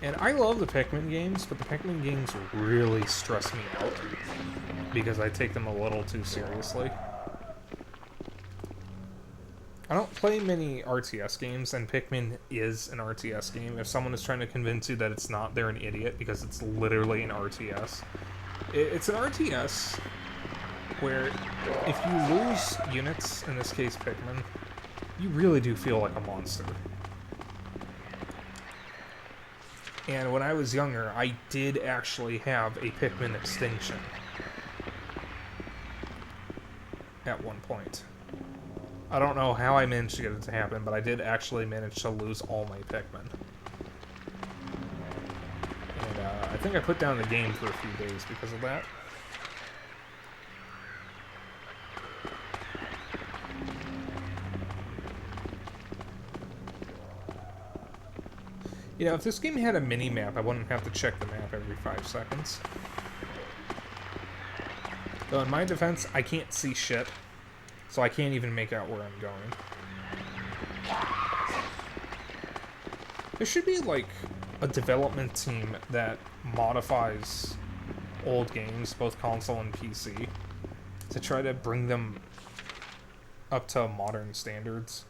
And I love the Pikmin games, but the Pikmin games really stress me out because I take them a little too seriously. I don't play many RTS games, and Pikmin is an RTS game. If someone is trying to convince you that it's not, they're an idiot, because it's literally an RTS. It's an RTS where if you lose units, in this case Pikmin, you really do feel like a monster. And when I was younger, I did actually have a Pikmin extinction at one point. I don't know how I managed to get it to happen, but I did actually manage to lose all my Pikmin. And I think I put down the game for a few days because of that. You know, if this game had a mini-map, I wouldn't have to check the map every 5 seconds. Though in my defense, I can't see shit, so I can't even make out where I'm going. There should be, like, a development team that modifies old games, both console and PC, to try to bring them up to modern standards.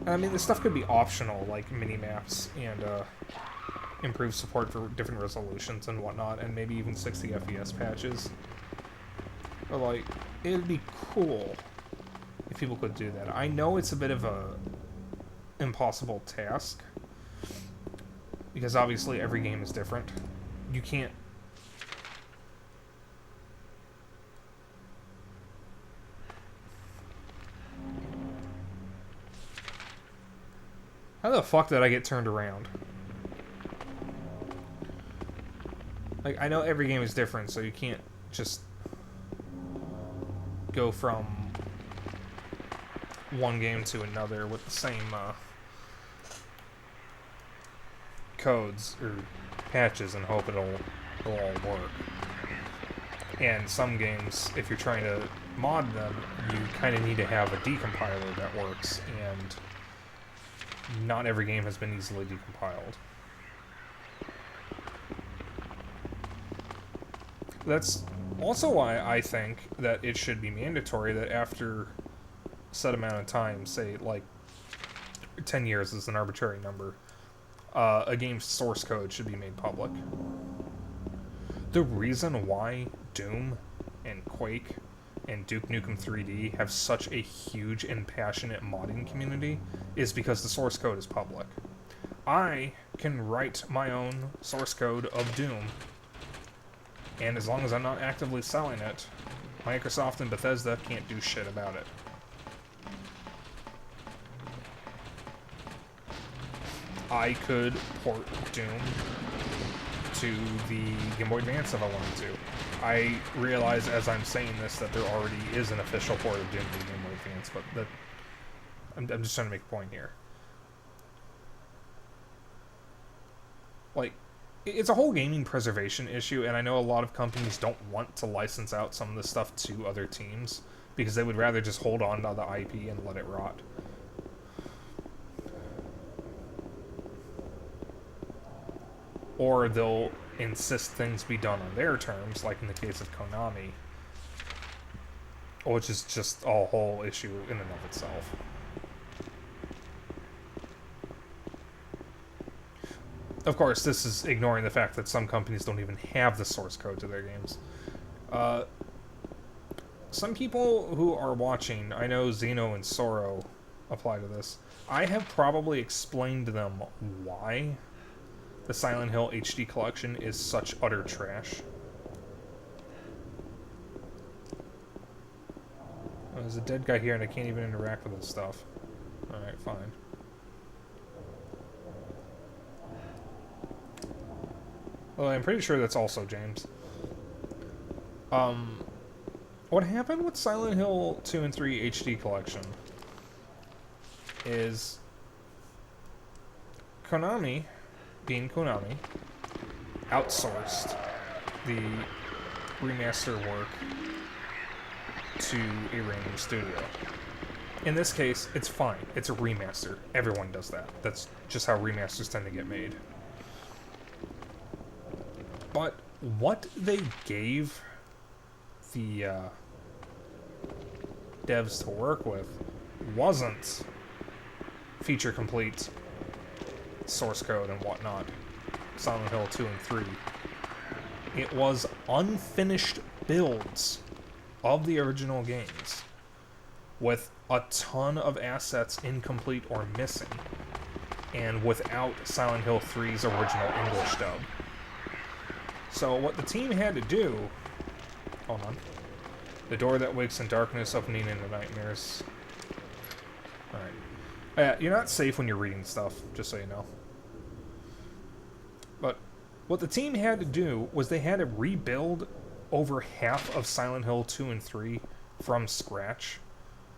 I mean, this stuff could be optional, like mini-maps and improved support for different resolutions and whatnot, and maybe even 60 FPS patches. But, like, it'd be cool if people could do that. I know it's a bit of a impossible task, because obviously every game is different. You can't... How the fuck did I get turned around? Like, I know every game is different, so you can't just go from one game to another with the same codes or patches and hope it'll all work. And some games, if you're trying to mod them, you kind of need to have a decompiler that works, and not every game has been easily decompiled. That's also why I think that it should be mandatory that after a set amount of time, say like 10 years is an arbitrary number, a game's source code should be made public. The reason why Doom and Quake and Duke Nukem 3D have such a huge and passionate modding community is because the source code is public. I can write my own source code of Doom, and as long as I'm not actively selling it, Microsoft and Bethesda can't do shit about it. I could port Doom to the Game Boy Advance if I wanted to. I realize as I'm saying this that there already is an official port of Doom to the Game Boy Advance, but that I'm just trying to make a point here. Like, it's a whole gaming preservation issue, and I know a lot of companies don't want to license out some of this stuff to other teams because they would rather just hold on to the IP and let it rot. Or they'll insist things be done on their terms, like in the case of Konami, which is just a whole issue in and of itself. Of course, this is ignoring the fact that some companies don't even have the source code to their games. Some people who are watching, I know Xeno and Soro apply to this. I have probably explained to them why the Silent Hill HD collection is such utter trash. Oh, there's a dead guy here and I can't even interact with this stuff. Alright, fine. Well, I'm pretty sure that's also James. What happened with Silent Hill 2 and 3 HD collection is Konami, being Konami, outsourced the remaster work to a random studio. In this case, it's fine. It's a remaster. Everyone does that. That's just how remasters tend to get made. But what they gave the devs to work with wasn't feature complete source code and whatnot. Silent Hill 2 and 3. it was unfinished builds of the original games with a ton of assets incomplete or missing, and without Silent Hill 3's original English dub. So what the team had to do... Hold on. The door that wakes in darkness, opening into nightmares. Alright. You're not safe when you're reading stuff, just so you know. But what the team had to do was they had to rebuild over half of Silent Hill 2 and 3 from scratch,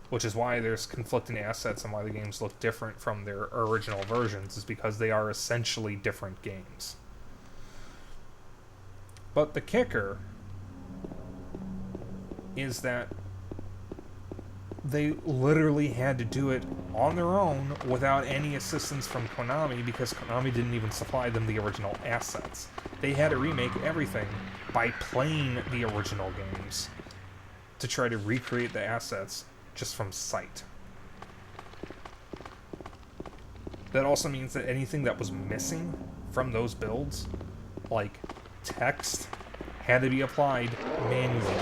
which is why there's conflicting assets and why the games look different from their original versions, is because they are essentially different games. But the kicker is that they literally had to do it on their own without any assistance from Konami, because Konami didn't even supply them the original assets. They had to remake everything by playing the original games to try to recreate the assets just from sight. That also means that anything that was missing from those builds, like text, had to be applied manually.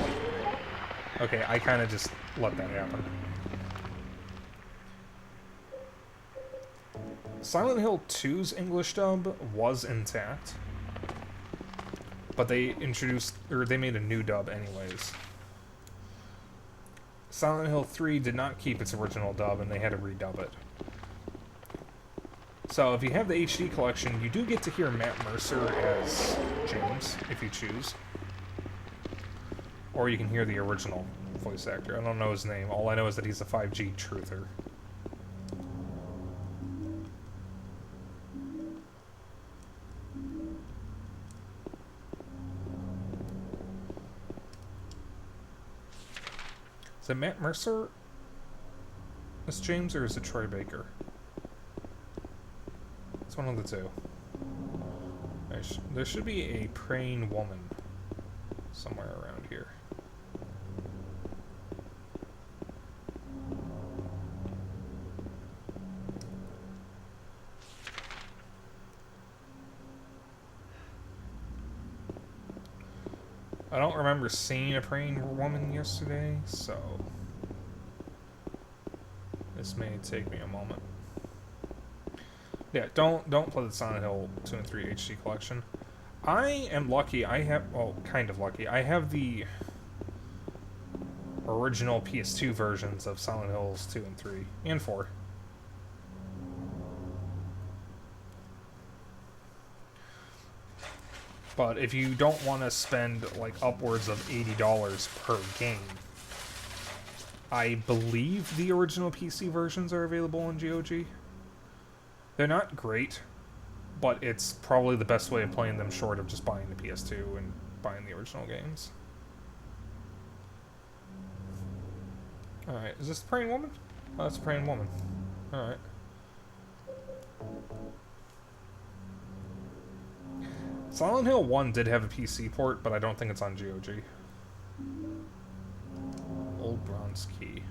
Okay, I kind of just let that happen. Silent Hill 2's English dub was intact, but they made a new dub anyways. Silent Hill 3 did not keep its original dub, and they had to redub it. So if you have the HD collection, you do get to hear Matt Mercer as James, if you choose. Or you can hear the original voice actor. I don't know his name. All I know is that he's a 5G truther. Is it Matt Mercer as James, or is it Troy Baker? It's one of the two. There should be a praying woman somewhere around here. I don't remember seeing a praying woman yesterday, so this may take me a moment. Yeah, don't play the Silent Hill 2 and 3 HD collection. I am lucky. Kind of lucky. I have the original PS2 versions of Silent Hills 2 and 3 and 4. But if you don't want to spend like upwards of $80 per game, I believe the original PC versions are available on GOG. They're not great, but it's probably the best way of playing them short of just buying the PS2 and buying the original games. Alright, is this the praying woman? Oh, that's a praying woman. Alright. Silent Hill 1 did have a PC port, but I don't think it's on GOG. Old bronze key.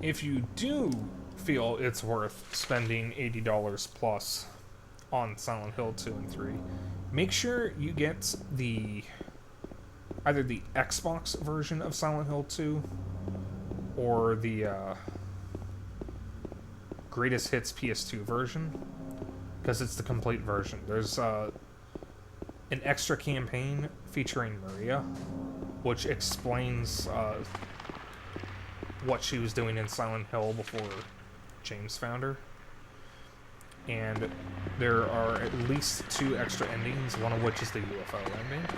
If you do feel it's worth spending $80 plus on Silent Hill 2 and 3, make sure you get either the Xbox version of Silent Hill 2 or the Greatest Hits PS2 version, because it's the complete version. There's an extra campaign featuring Maria, which explains what she was doing in Silent Hill before James found her. And there are at least 2 extra endings, one of which is the UFO ending.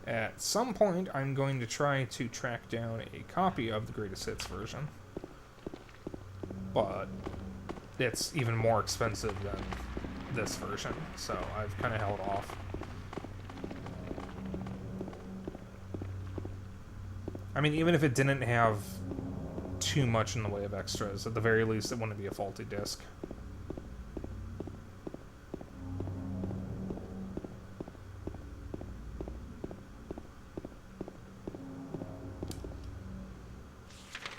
At some point, I'm going to try to track down a copy of the Greatest Hits version. But it's even more expensive than this version, so I've kind of held off. I mean, even if it didn't have too much in the way of extras, at the very least it wouldn't be a faulty disc.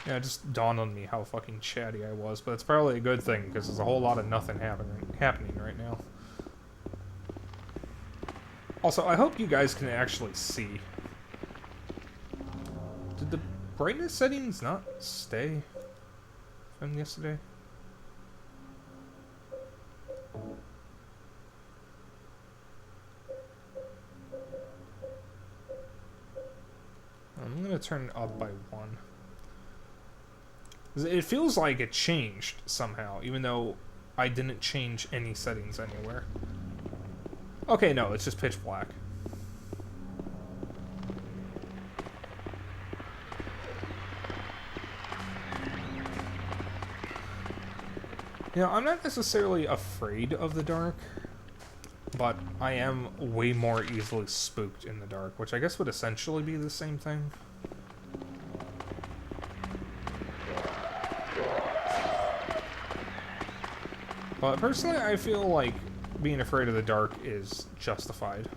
Yeah, it just dawned on me how fucking chatty I was, but it's probably a good thing, because there's a whole lot of nothing happening right now. Also, I hope you guys can actually see. Did the brightness settings not stay from yesterday? I'm gonna turn it up by 1. It feels like it changed somehow, even though I didn't change any settings anywhere. Okay, no, it's just pitch black. You know, I'm not necessarily afraid of the dark, but I am way more easily spooked in the dark, which I guess would essentially be the same thing. But personally, I feel like being afraid of the dark is justified.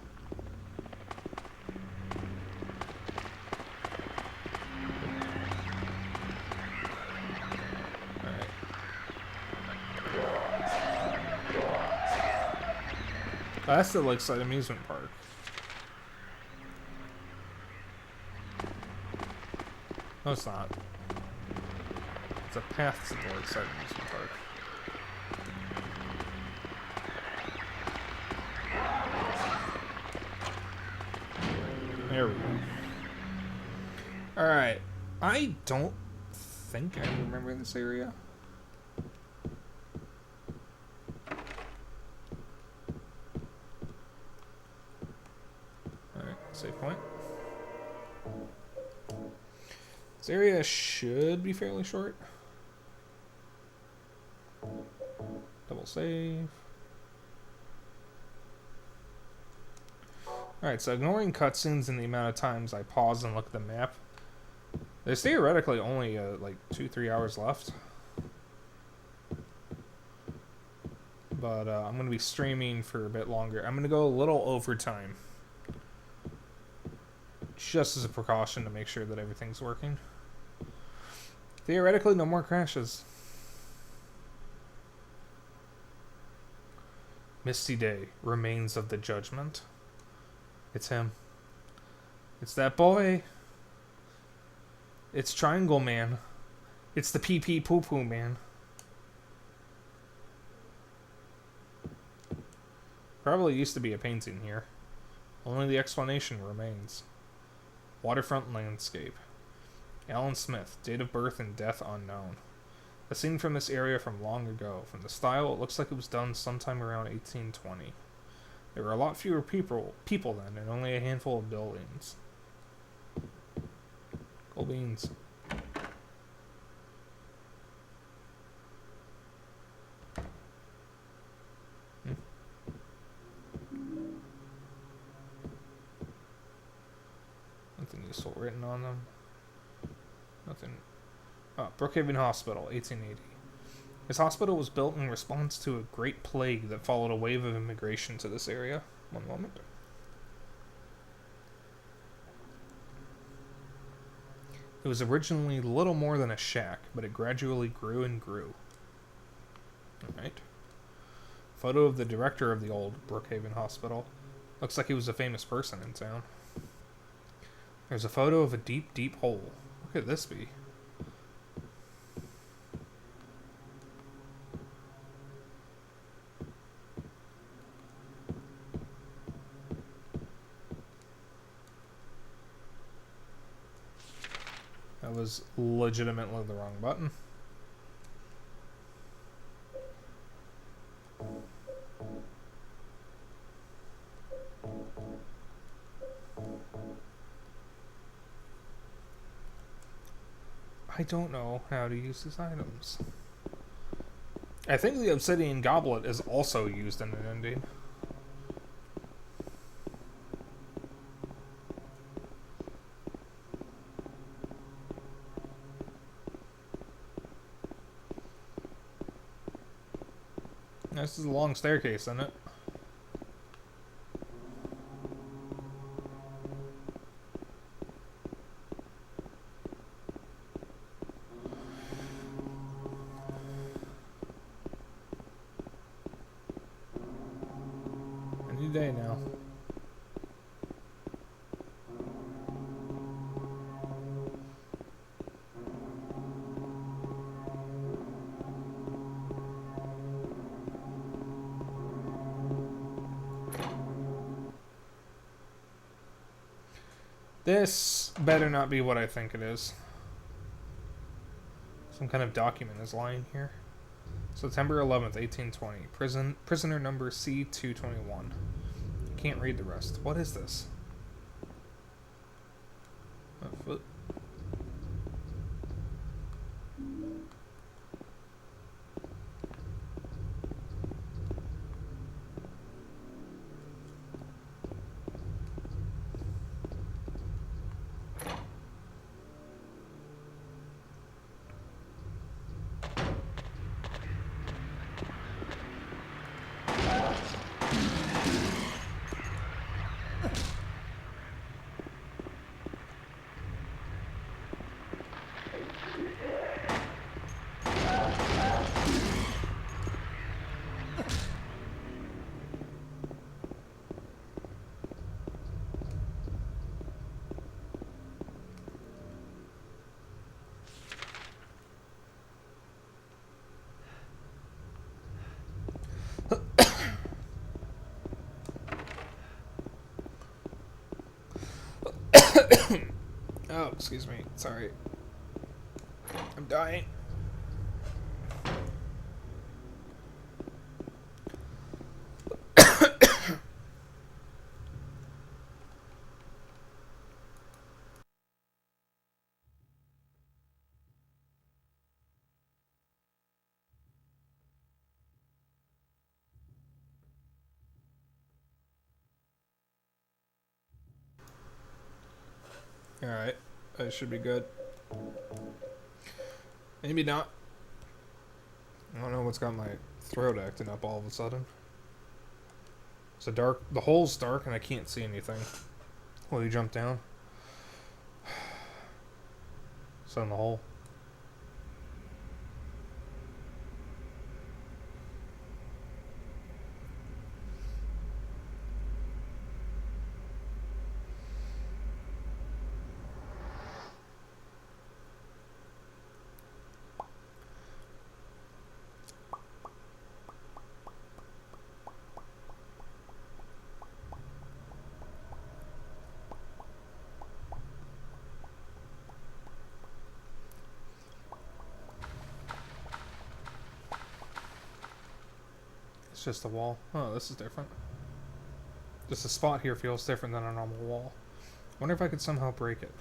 Alright. That's the Lakeside Amusement Park. No, it's not. It's a path to the Lakeside Amusement Park. There we go. Alright. I don't think I remember this area. Alright, save point. This area should be fairly short. Double save. Alright, so ignoring cutscenes and the amount of times I pause and look at the map, there's theoretically only like 2-3 hours left. But I'm going to be streaming for a bit longer. I'm going to go a little overtime. Just as a precaution to make sure that everything's working. Theoretically, no more crashes. Misty Day, Remains of the Judgment. It's him. It's that boy. It's Triangle Man. It's the pee-pee poo-poo man. Probably used to be a painting here. Only the explanation remains. Waterfront landscape. Alan Smith, date of birth and death unknown. A scene from this area from long ago. From the style, it looks like it was done sometime around 1820. There were a lot fewer people then, and only a handful of buildings. Cool beans. Nothing useful written on them. Nothing. Oh, Brookhaven Hospital, 1880. This hospital was built in response to a great plague that followed a wave of immigration to this area. One moment. It was originally little more than a shack, but it gradually grew and grew. Alright. Photo of the director of the old Brookhaven Hospital. Looks like he was a famous person in town. There's a photo of a deep, deep hole. What could this be? That was legitimately the wrong button. I don't know how to use these items. I think the obsidian goblet is also used in an ending. This is a long staircase, isn't it? Hey now. This better not be what I think it is. Some kind of document is lying here. September 11th, 1820. Prisoner number C-221. Can't read the rest. What is this? A foot. Oh, excuse me. Sorry. I'm dying. Alright. That should be good. Maybe not. I don't know what's got my throat acting up all of a sudden. It's a dark... The hole's dark and I can't see anything. Will you jump down? It's in the hole. It's just a wall. Oh, this is different. Just the spot here feels different than a normal wall. Wonder if I could somehow break it.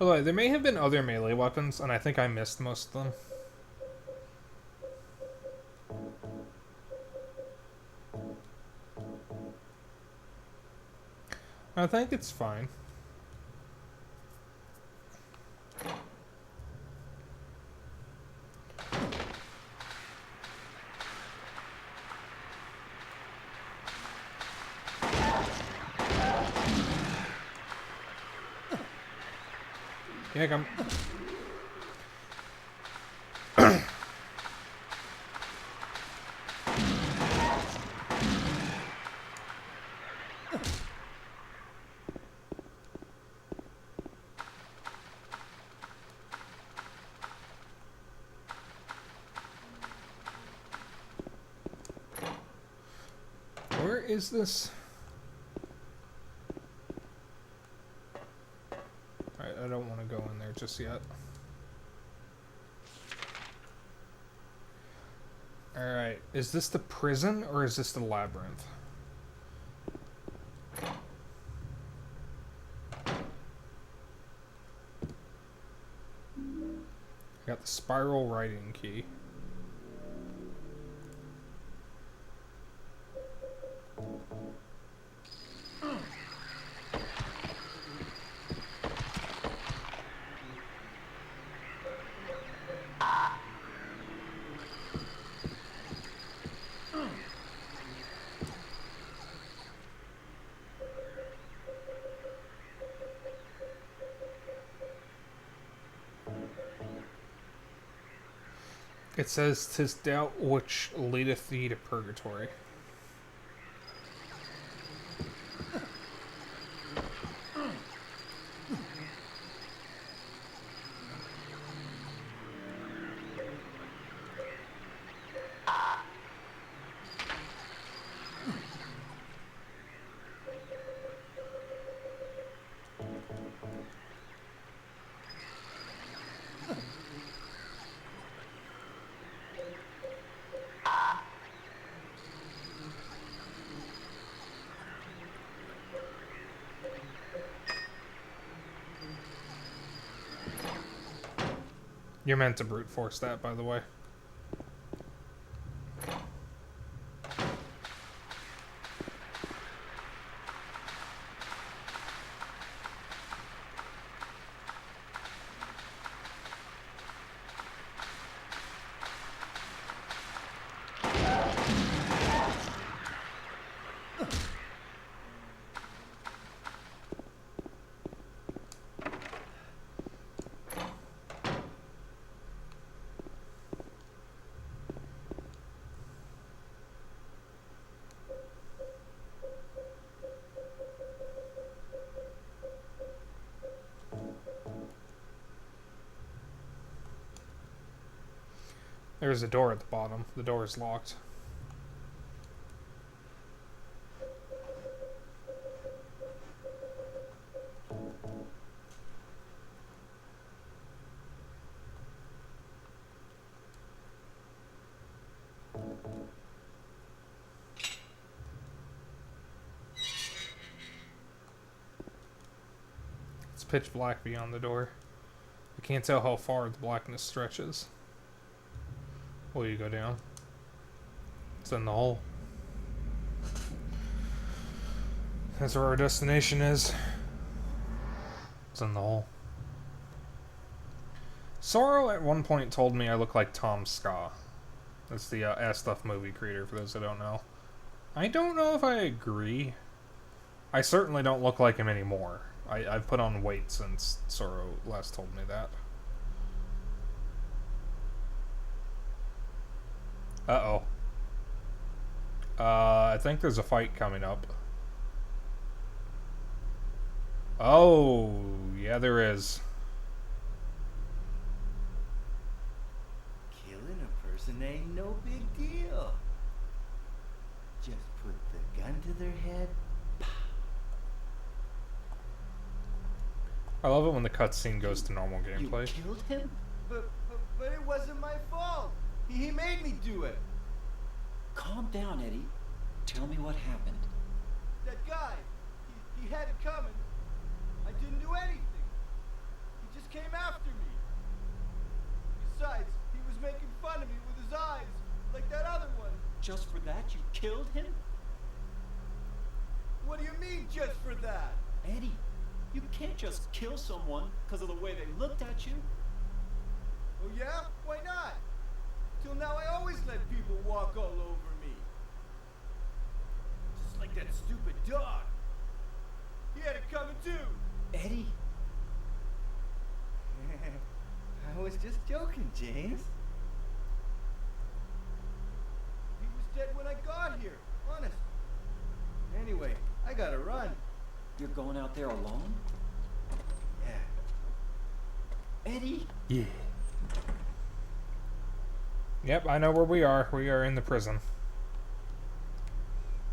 Although, there may have been other melee weapons, and I think I missed most of them. I think it's fine. Yeah, come. Where is this? Alright, I don't want to go in there just yet. Alright, is this the prison or is this the labyrinth? Got the spiral writing key. It says, "'Tis doubt which leadeth thee to purgatory." You're meant to brute force that, by the way. There's a door at the bottom. The door is locked. It's pitch black beyond the door. I can't tell how far the blackness stretches. Will you go down? It's in the hole. That's where our destination is. It's in the hole. Sorrow at one point told me I look like Tom Ska. That's the Ass Stuff movie creator, for those that don't know. I don't know if I agree. I certainly don't look like him anymore. I've put on weight since Sorrow last told me that. Uh-oh. I think there's a fight coming up. Oh, yeah, there is. Killing a person ain't no big deal. Just put the gun to their head. I love it when the cutscene goes to normal gameplay. You killed him? But it wasn't my fault. He made me do it. Calm down, Eddie. Tell me what happened. That guy, he had it coming. I didn't do anything. He just came after me. Besides, he was making fun of me with his eyes, like that other one. Just for that, you killed him? What do you mean, just for that? Eddie, you can't just kill someone because of the way they looked at you. Oh yeah? Why not? Till now I always let people walk all over me. Just like that stupid dog. He had it coming too. Eddie? I was just joking, James. He was dead when I got here, honest. Anyway, I gotta run. You're going out there alone? Yeah. Eddie? Yeah. Yep, I know where we are. We are in the prison.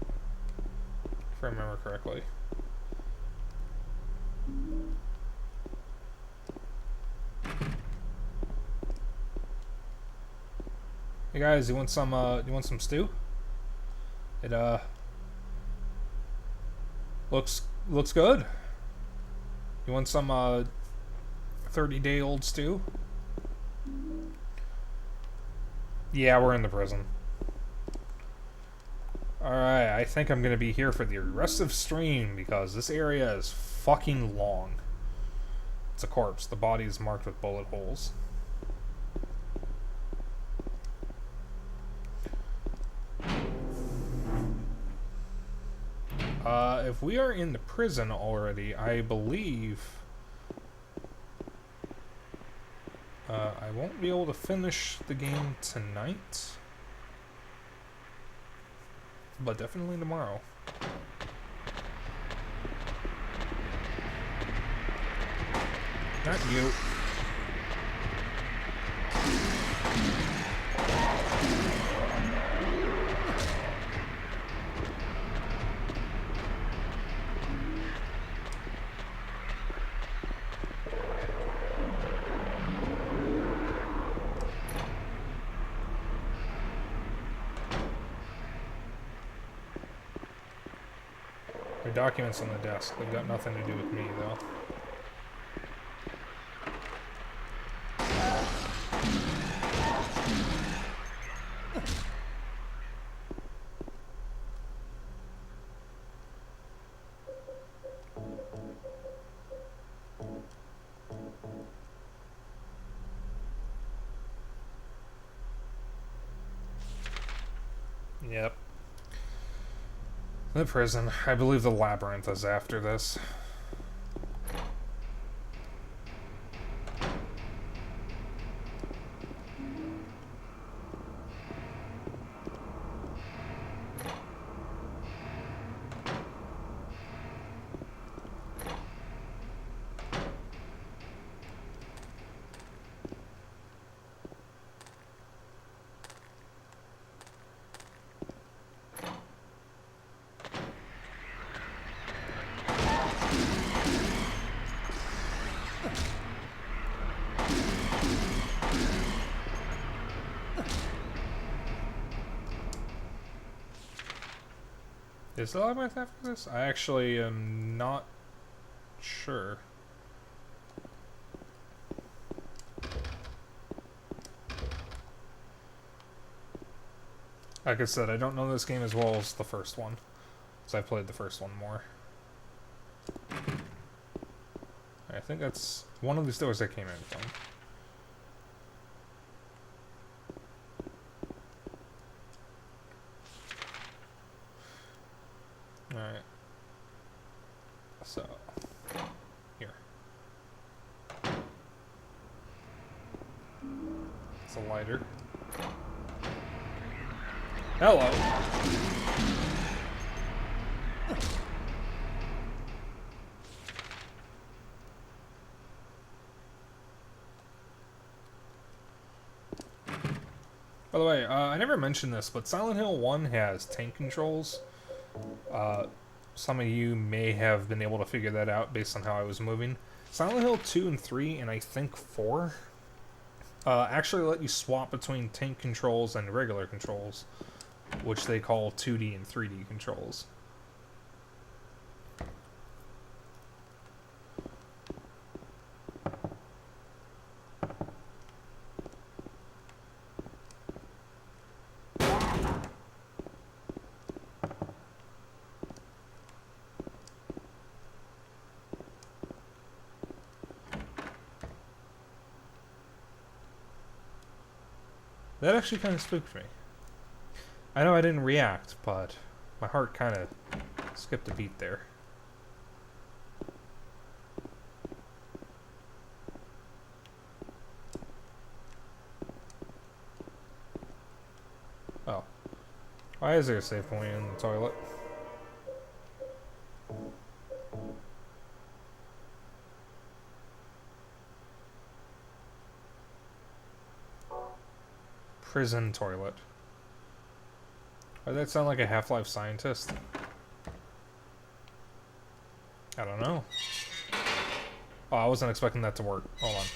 If I remember correctly. Hey guys, you want some stew? It looks good. You want some 30-day-old stew? Yeah, we're in the prison. Alright, I think I'm gonna be here for the rest of stream because this area is fucking long. It's a corpse. The body is marked with bullet holes. If we are in the prison already, I believe... I I won't be able to finish the game tonight, but definitely tomorrow. Not you. There are documents on the desk. They've got nothing to do with me, though. Yep. The prison. I believe the Labyrinth is after this. Is the Labyrinth after this? I actually am not sure. Like I said, I don't know this game as well as the first one, because I played the first one more. I think that's one of these doors I came in from. Alright. So, here. It's a lighter. Hello! By the way, I never mentioned this, but Silent Hill 1 has tank controls. Some of you may have been able to figure that out based on how I was moving. Silent Hill 2 and 3, and I think 4, actually let you swap between tank controls and regular controls, which they call 2D and 3D controls. That actually kind of spooked me. I know I didn't react, but my heart kind of skipped a beat there. Oh. Why is there a save point in the toilet? Prison toilet. Why does that sound like a Half-Life scientist? I don't know. Oh, I wasn't expecting that to work. Hold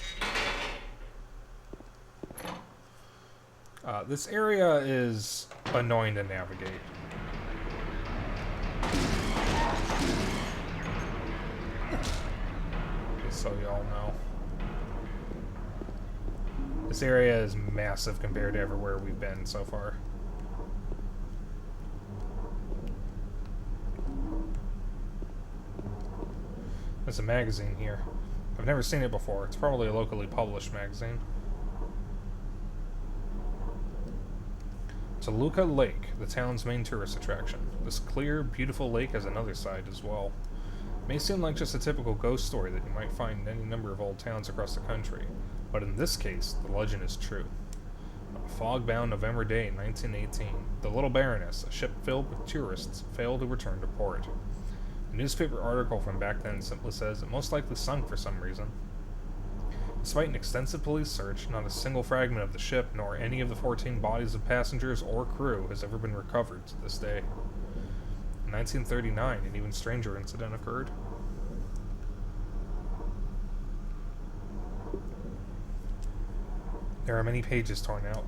on. This area is annoying to navigate. Just so y'all know. This area is massive compared to everywhere we've been so far. There's a magazine here. I've never seen it before. It's probably a locally published magazine. Toluca Lake, the town's main tourist attraction. This clear, beautiful lake has another side as well. It may seem like just a typical ghost story that you might find in any number of old towns across the country, But in this case, the legend is true. On a fog-bound November day in 1918, the Little Baroness, a ship filled with tourists, failed to return to port. A newspaper article from back then simply says it most likely sunk for some reason. Despite an extensive police search, not a single fragment of the ship, nor any of the 14 bodies of passengers or crew, has ever been recovered to this day. In 1939, an even stranger incident occurred. There are many pages torn out.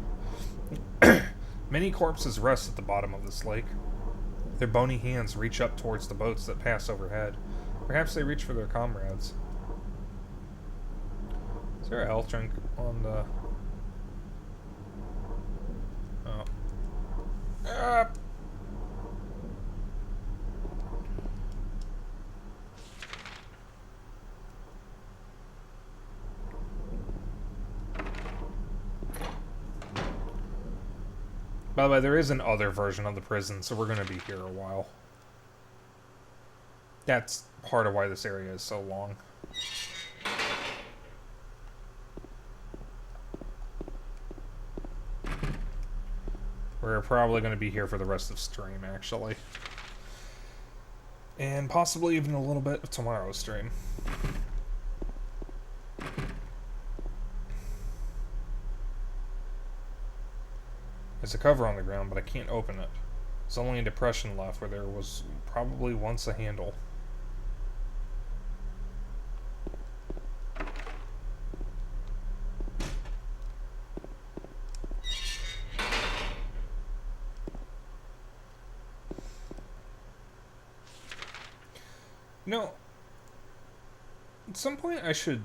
Many corpses rest at the bottom of this lake. Their bony hands reach up towards the boats that pass overhead. Perhaps they reach for their comrades. Is there a health drink on the... Oh. Ah! By the way, there is an other version of the prison, so we're going to be here a while. That's part of why this area is so long. We're probably going to be here for the rest of stream, actually. And possibly even a little bit of tomorrow's stream. There's a cover on the ground, but I can't open it. There's only a depression left where there was probably once a handle. You know, at some point I should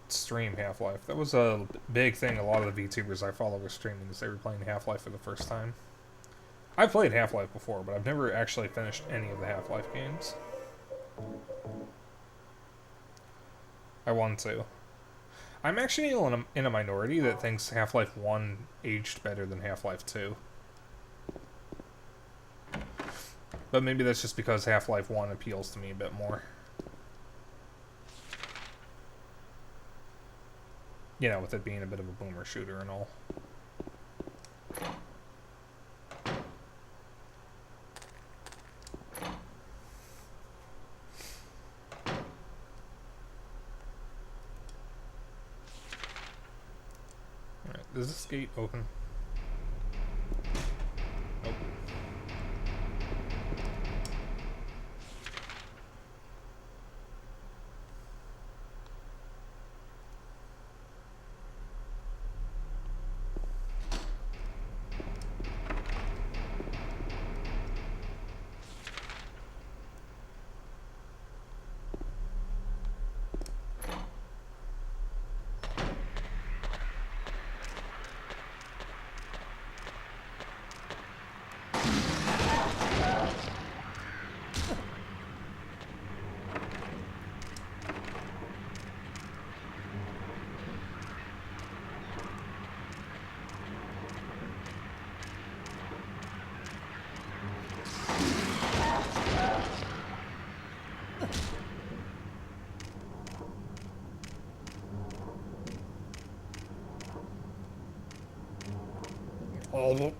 stream Half-Life. That was a big thing a lot of the VTubers I follow were streaming, as they were playing Half-Life for the first time. I've played Half-Life before, but I've never actually finished any of the Half-Life games. I want to. I'm actually in a minority that thinks Half-Life 1 aged better than Half-Life 2. But maybe that's just because Half-Life 1 appeals to me a bit more. You know, with it being a bit of a boomer shooter and all. Alright, does this gate open? Nope. Oh.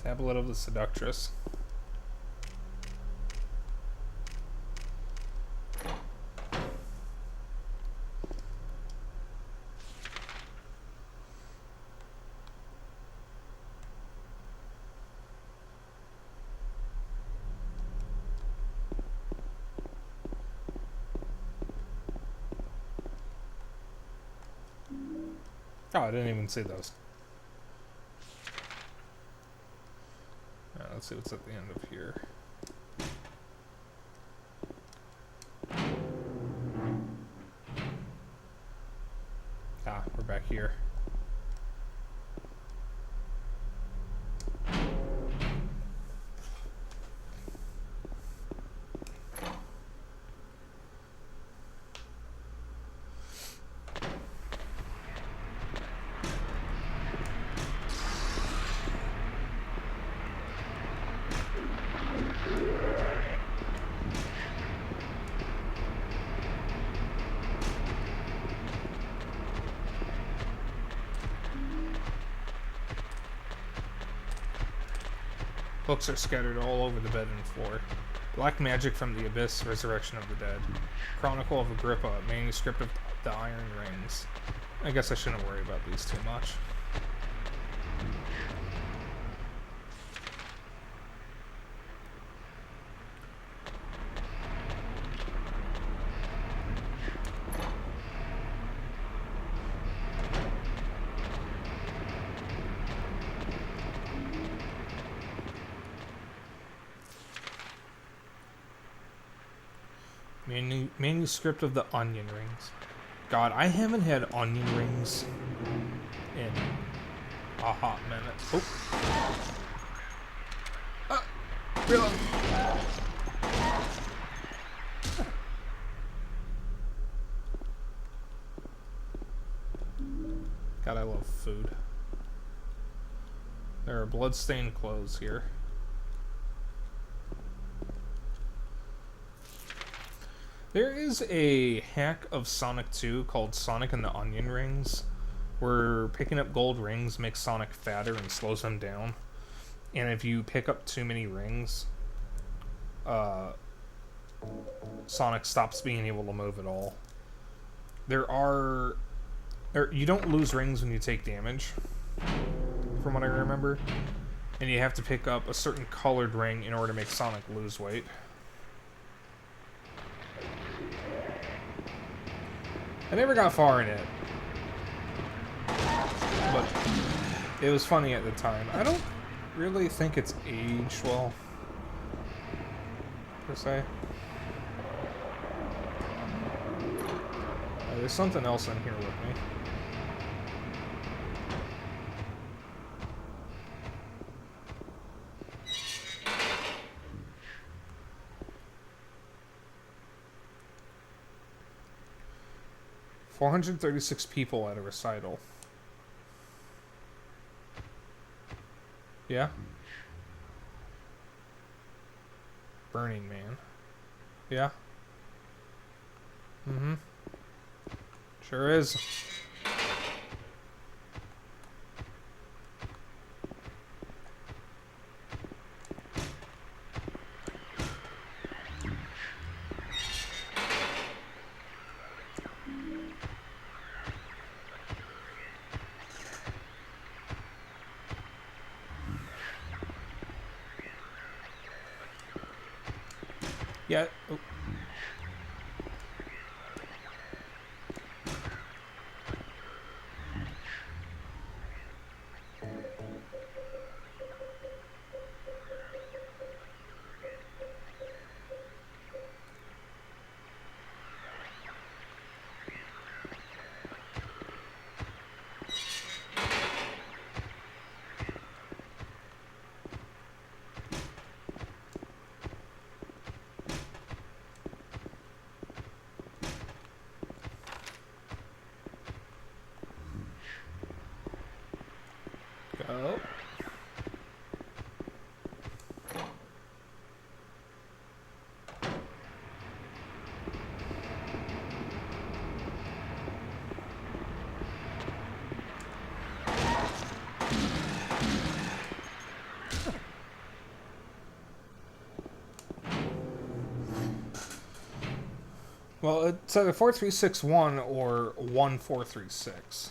Tablet of the Seductress. Oh, I didn't even see those. Let's see what's at the end of here. Ah, we're back here. Books are scattered all over the bed and floor. Black Magic from the Abyss, Resurrection of the Dead. Chronicle of Agrippa, Manuscript of the Iron Rings. I guess I shouldn't worry about these too much. Manuscript of the Onion Rings. God, I haven't had onion rings in a hot minute. Oh. Reload. God, I love food. There are bloodstained clothes here. There is a hack of Sonic 2 called Sonic and the Onion Rings, where picking up gold rings makes Sonic fatter and slows him down. And if you pick up too many rings, Sonic stops being able to move at all. You don't lose rings when you take damage, from what I remember. And you have to pick up a certain colored ring in order to make Sonic lose weight. I never got far in it, but it was funny at the time. I don't really think it's aged well, per se. There's something else in here with me. $436 people at a recital. Yeah? Burning Man. Yeah? Mm-hmm. Sure is. Yeah. Oh. Go. Well, it's either 4361 or 1436.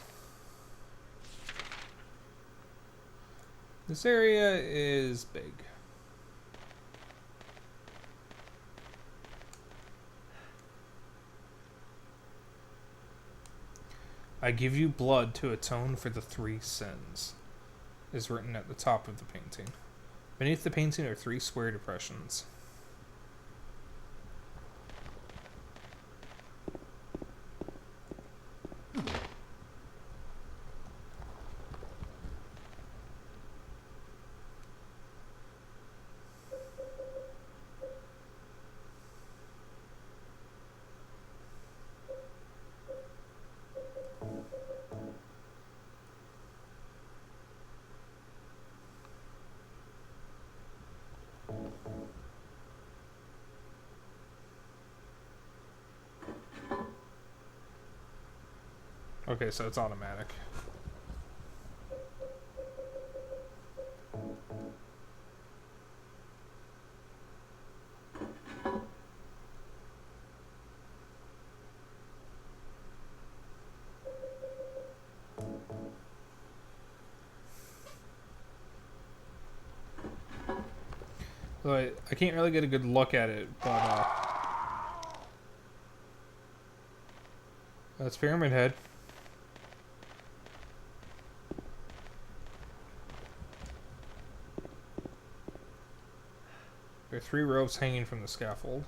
This area is big. I give you blood to atone for the 3 sins, is written at the top of the painting. Beneath the painting are 3 square depressions. Okay, so it's automatic. So I can't really get a good look at it, but that's Pyramid Head. There are 3 ropes hanging from the scaffold.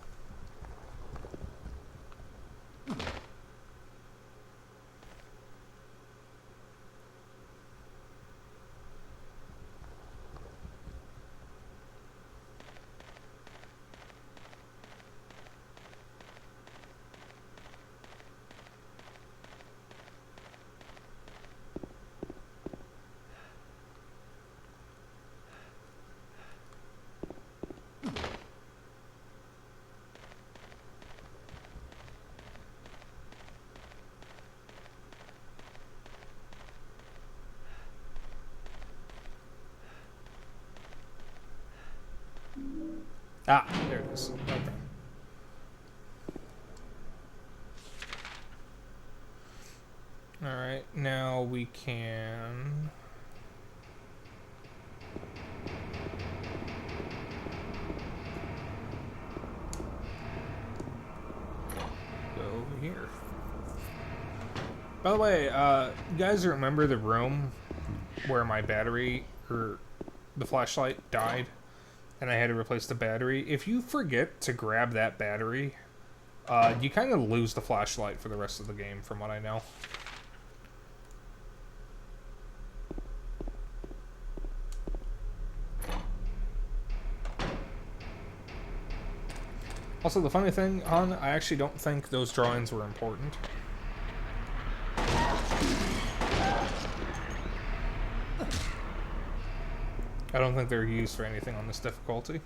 Ah, there it is. Okay. Alright, now we can... go over here. By the way, you guys remember the room where my battery, or the flashlight, died? And I had to replace the battery. If you forget to grab that battery, you kind of lose the flashlight for the rest of the game, from what I know. Also, the funny thing, hon, I actually don't think those drawings were important. I don't think they're used for anything on this difficulty.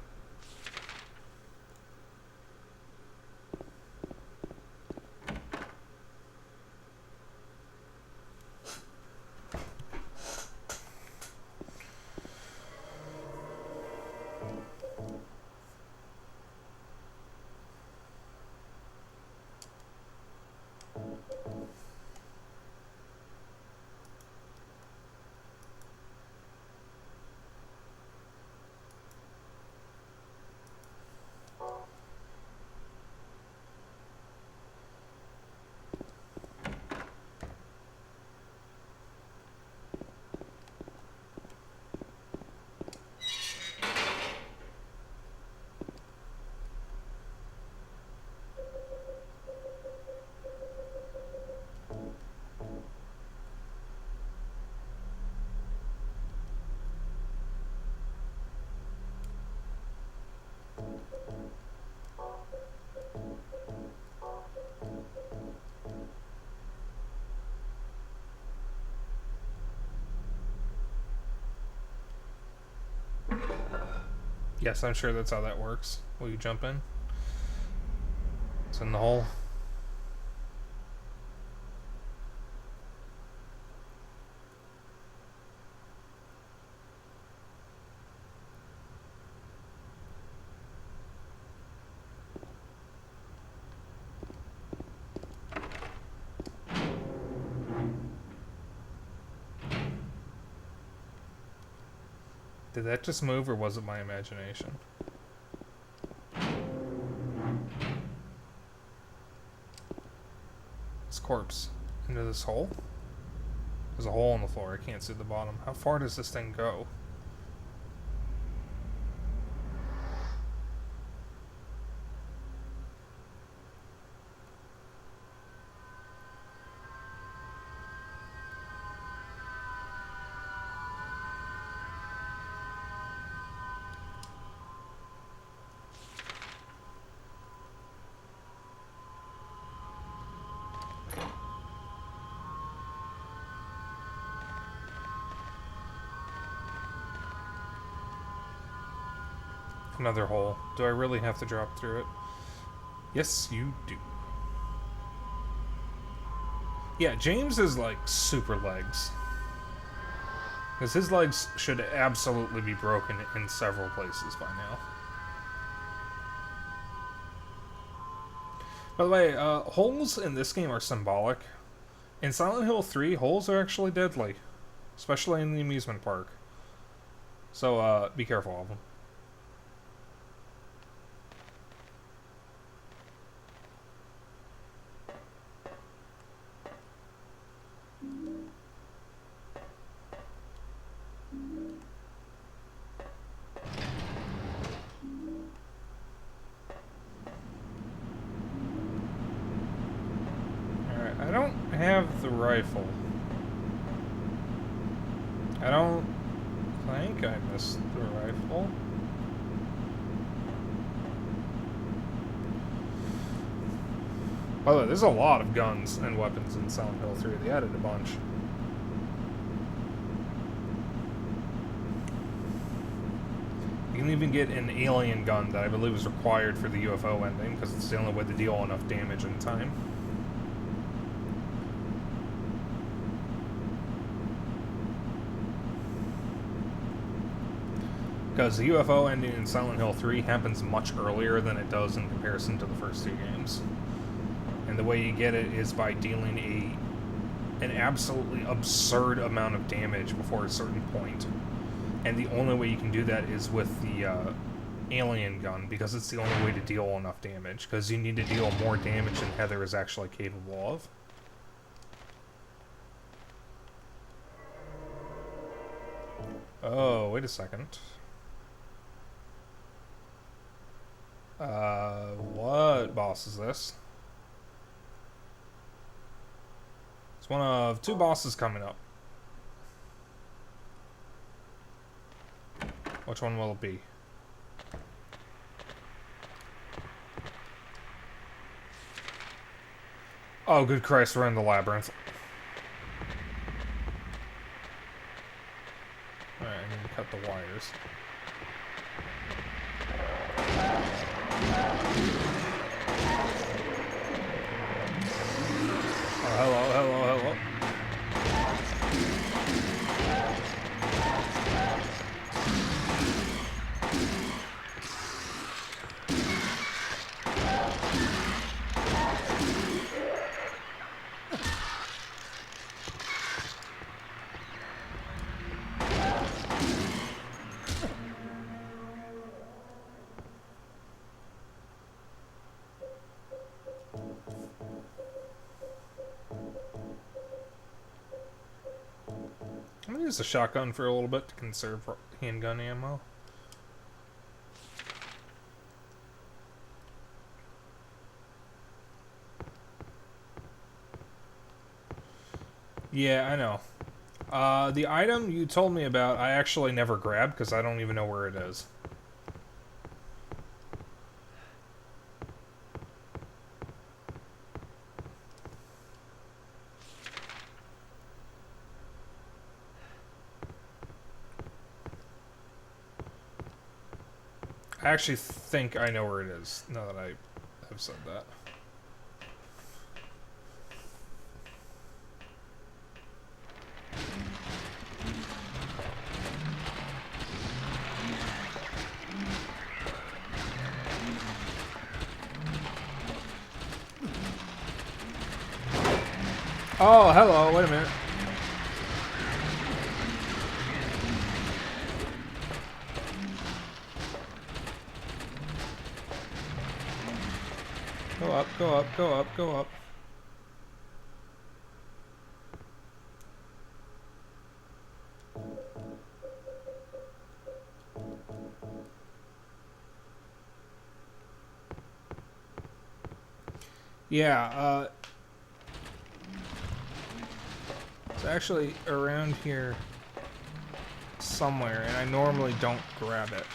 Yes, I'm sure that's how that works. Will you jump in? It's in the hole. Did that just move, or was it my imagination? This corpse into this hole? There's a hole in the floor. I can't see the bottom. How far does this thing go? Another hole. Do I really have to drop through it? Yes, you do. Yeah, James is like super legs. Because his legs should absolutely be broken in several places by now. By the way, holes in this game are symbolic. In Silent Hill 3, holes are actually deadly. Especially in the amusement park. So, be careful of them. have the rifle. I don't think I missed the rifle. By the way, there's a lot of guns and weapons in Silent Hill 3. They added a bunch. You can even get an alien gun that I believe is required for the UFO ending, because it's the only way to deal enough damage in time. Because the UFO ending in Silent Hill 3 happens much earlier than it does in comparison to the first two games. And the way you get it is by dealing an absolutely absurd amount of damage before a certain point. And the only way you can do that is with the alien gun, because it's the only way to deal enough damage, because you need to deal more damage than Heather is actually capable of. Oh, wait a second. What boss is this? It's one of two bosses coming up. Which one will it be? Oh, good Christ, we're in the Labyrinth. Alright, I need to cut the wires. Oh, hello, hello, hello. I'm gonna use the shotgun for a little bit to conserve handgun ammo. Yeah, I know. The item you told me about, I actually never grabbed because I don't even know where it is. I actually think I know where it is, now that I have said that. Oh, hello, wait a minute. Go up, go up, go up, go up. Yeah, it's actually around here somewhere, and I normally don't grab it.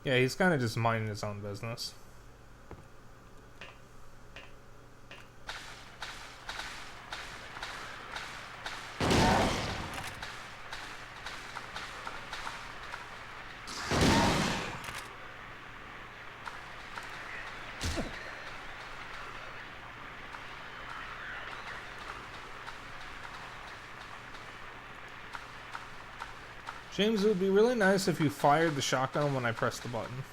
Yeah, he's kind of just minding his own business. James, it would be really nice if you fired the shotgun when I pressed the button.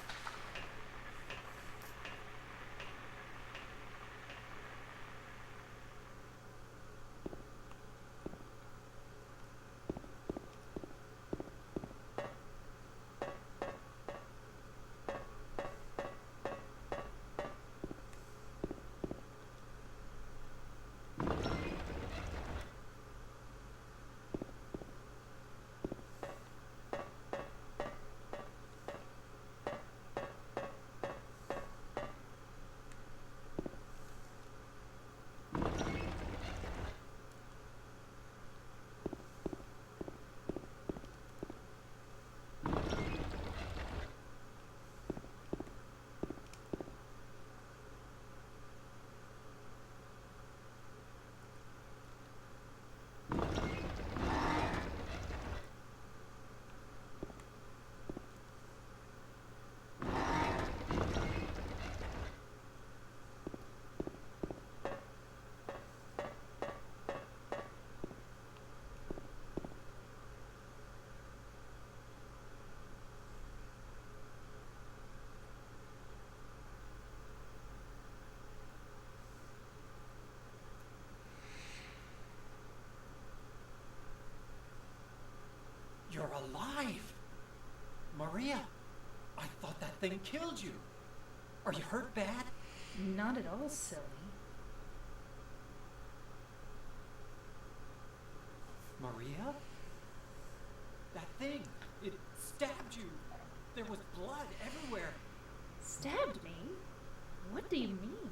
You're alive! Maria, I thought that thing killed you. Are you hurt bad? Not at all, silly. Maria? That thing, it stabbed you. There was blood everywhere. Stabbed me? What do you mean?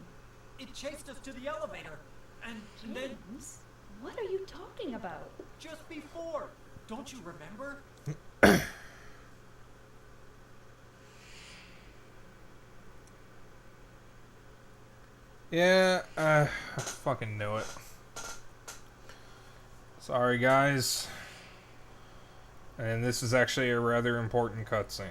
It chased us to the elevator. And then, James, what are you talking about? just before, don't you remember? Yeah, I fucking knew it. Sorry, guys. And this is actually a rather important cutscene.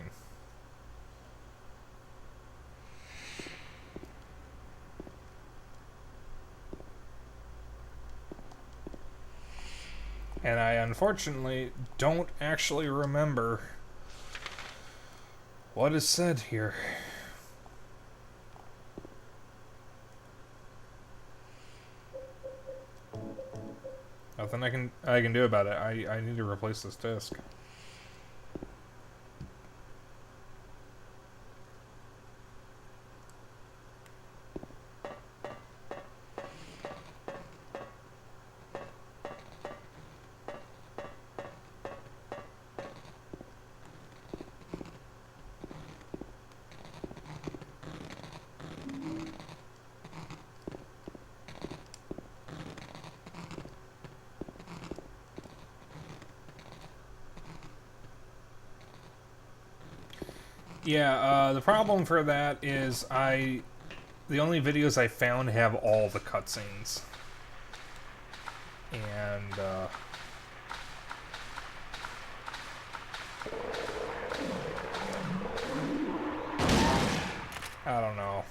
And I unfortunately don't actually remember what is said here. Nothing I can do about it. I need to replace this disc. Yeah, the problem for that is the only videos I found have all the cutscenes. And, I don't know.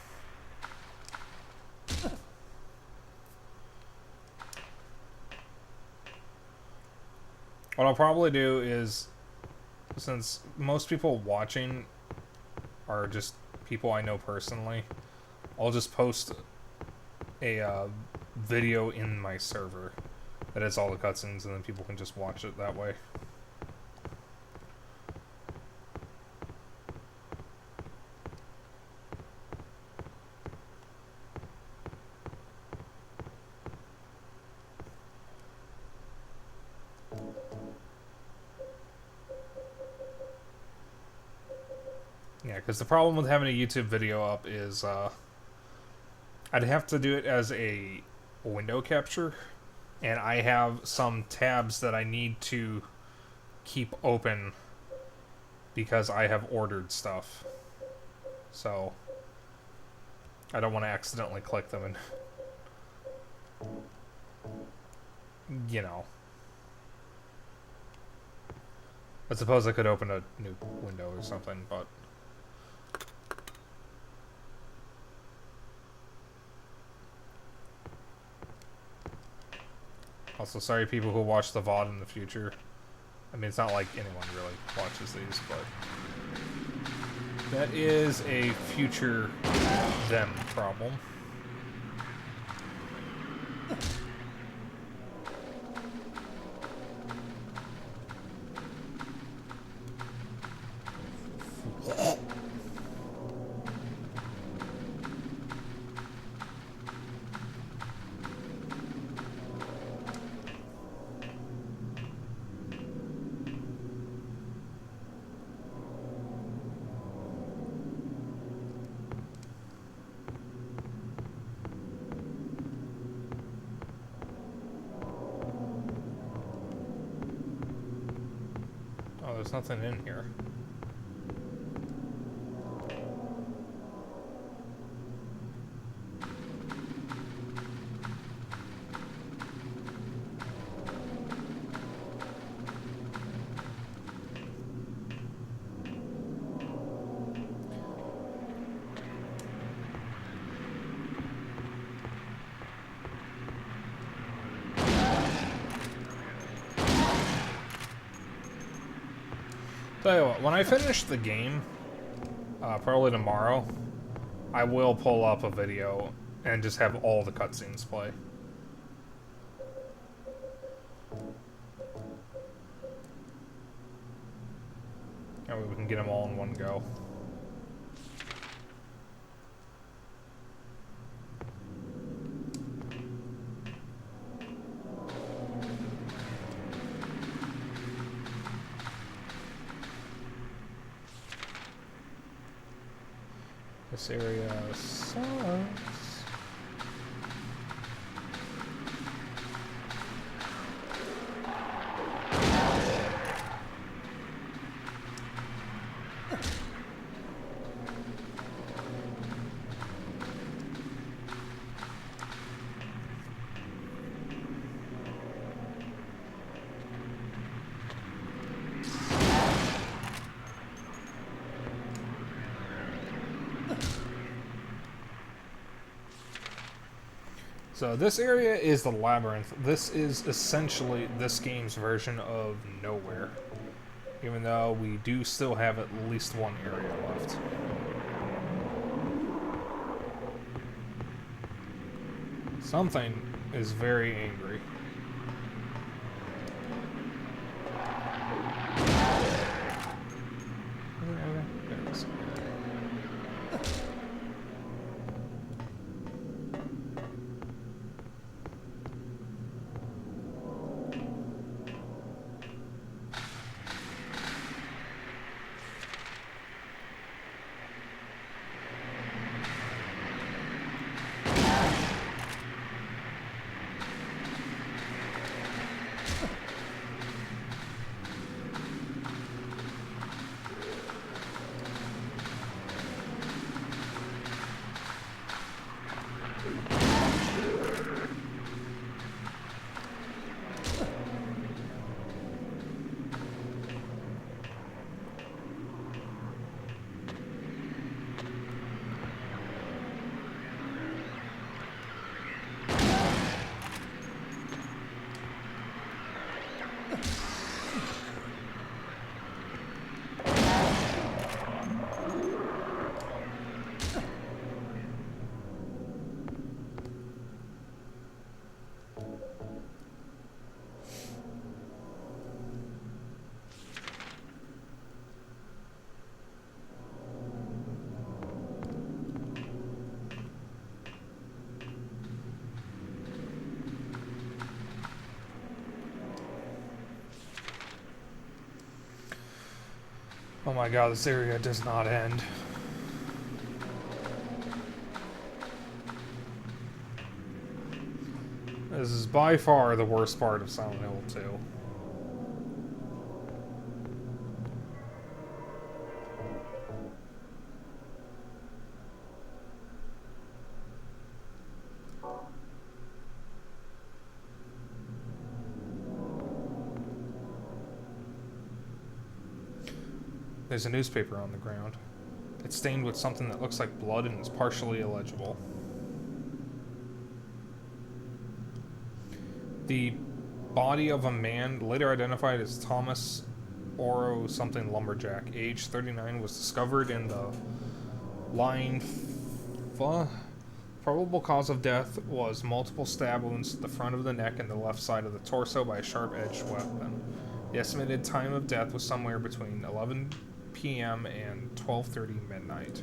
What I'll probably do is, since most people watching are just people I know personally, I'll just post a video in my server that has all the cutscenes, and then people can just watch it that way. Yeah, because the problem with having a YouTube video up is I'd have to do it as a window capture, and I have some tabs that I need to keep open because I have ordered stuff. So I don't want to accidentally click them and, you know. I suppose I could open a new window or something, but also, sorry people who watch the VOD in the future. I mean, it's not like anyone really watches these, but that is a future them problem. Oh, there's nothing in here. Tell you what, when I finish the game, probably tomorrow, I will pull up a video and just have all the cutscenes play. That way we can get them all in one go. This area sucks. So this area is the Labyrinth. This is essentially this game's version of Nowhere. Even though we do still have at least one area left. Something is very angry. There it is. Oh my god, this area does not end. This is by far the worst part of Silent Hill 2. There's a newspaper on the ground. It's stained with something that looks like blood and is partially illegible. The body of a man, later identified as Thomas Oro something lumberjack, age 39, was discovered in the line. Probable cause of death was multiple stab wounds to the front of the neck and the left side of the torso by a sharp-edged weapon. The estimated time of death was somewhere between 11 p.m. and 12:30 midnight.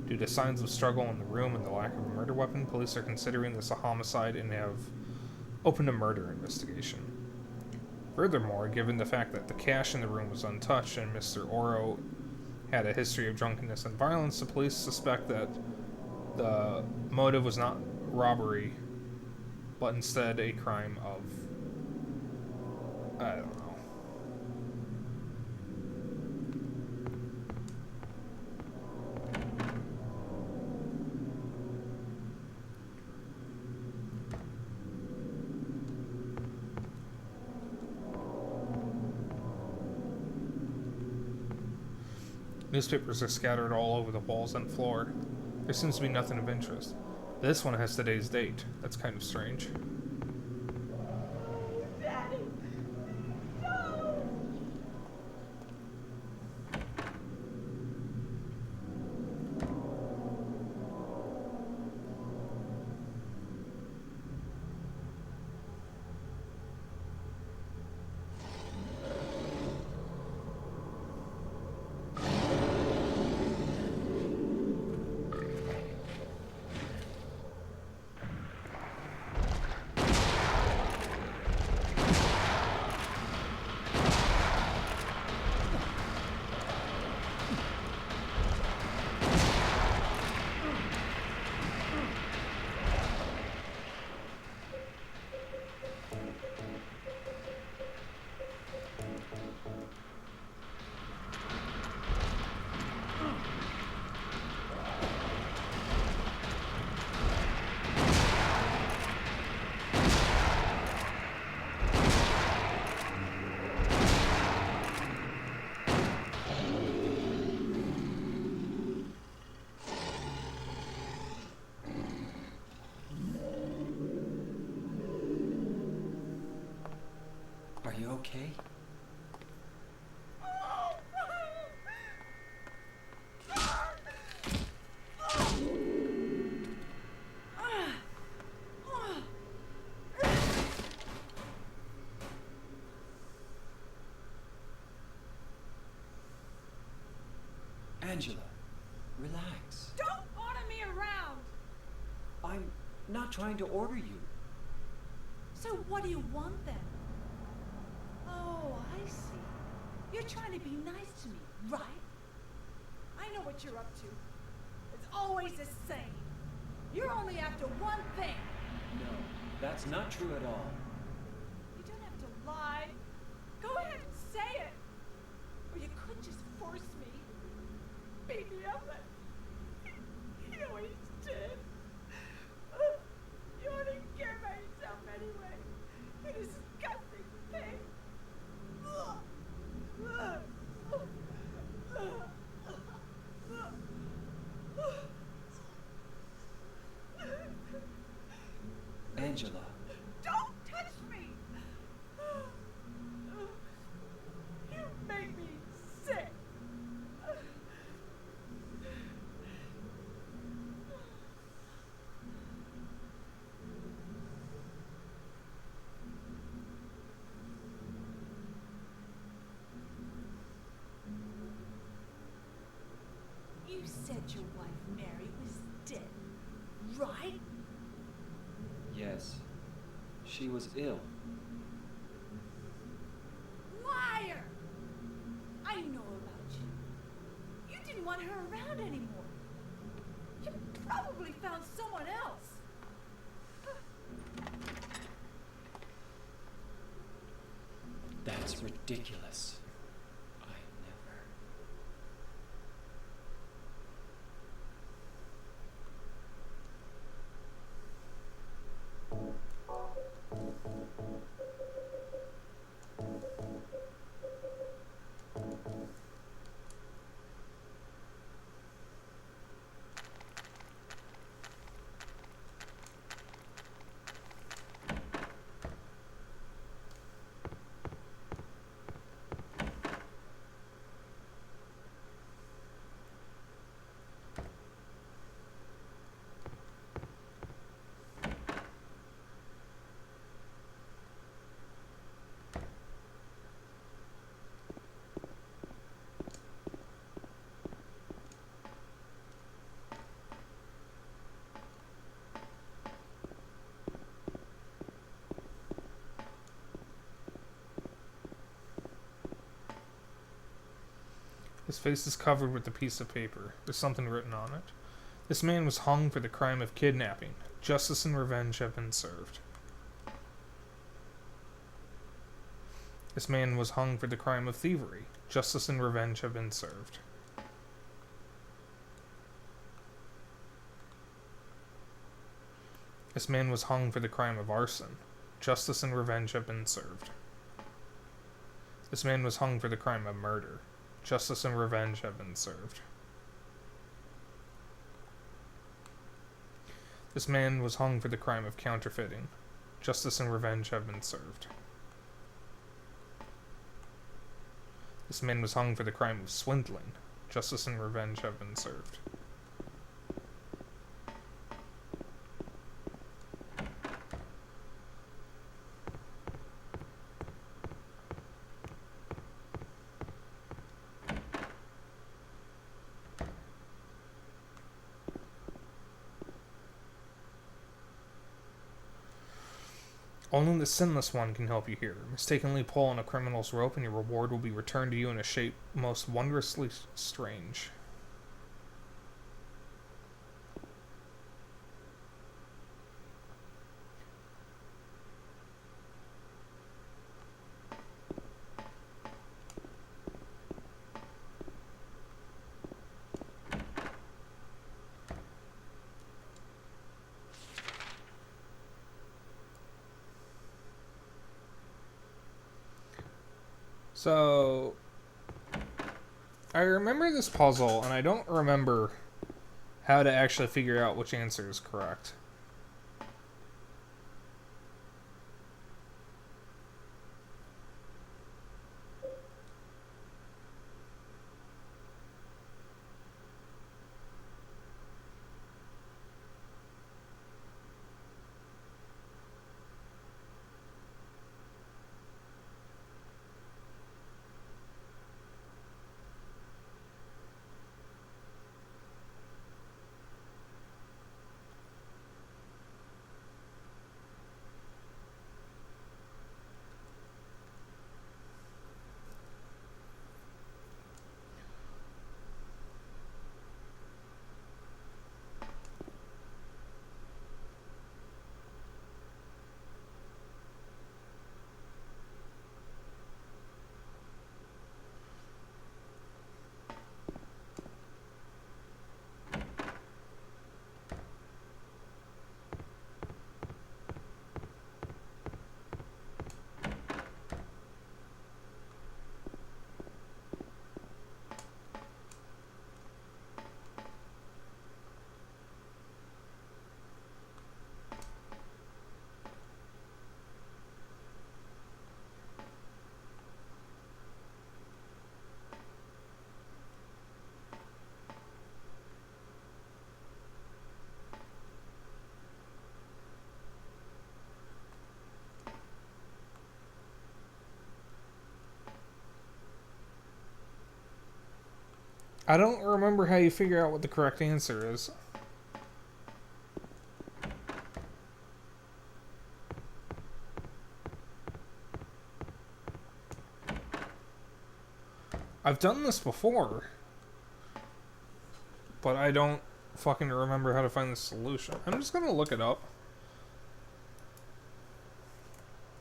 Due to signs of struggle in the room and the lack of a murder weapon, police are considering this a homicide and have opened a murder investigation. Furthermore, given the fact that the cash in the room was untouched and Mr. Oro had a history of drunkenness and violence, the police suspect that the motive was not robbery, but instead a crime of, I don't know. Newspapers are scattered all over the walls and floor. There seems to be nothing of interest. This one has today's date. That's kind of strange. Daddy! No! Are you okay? Angela, relax. Don't order me around! I'm not trying to order you. So what do you want then? Oh, I see. You're trying to be nice to me, right? I know what you're up to. It's always the same. You're only after one thing. No, that's not true at all. You don't have to lie. Go ahead and say it. Or you could just force me. Beat me up like he always did. You only care about yourself anyway. You disgusting thing. Angela. Don't touch me! You make me sick. You said your wife Mary was dead, right? Yes. She was ill. Liar! I know about you. You didn't want her around anymore. You probably found someone else. That's ridiculous. I never. His face is covered with a piece of paper. There's something written on it. This man was hung for the crime of kidnapping. Justice and revenge have been served. This man was hung for the crime of thievery. Justice and revenge have been served. This man was hung for the crime of arson. Justice and revenge have been served. This man was hung for the crime of murder. Justice and revenge have been served. This man was hung for the crime of counterfeiting. Justice and revenge have been served. This man was hung for the crime of swindling. Justice and revenge have been served. Only the sinless one can help you here. Mistakenly pull on a criminal's rope and your reward will be returned to you in a shape most wondrously strange. So, I remember this puzzle, and I don't remember how to actually figure out which answer is correct. I don't remember how you figure out what the correct answer is. I've done this before, but I don't fucking remember how to find the solution. I'm just gonna look it up.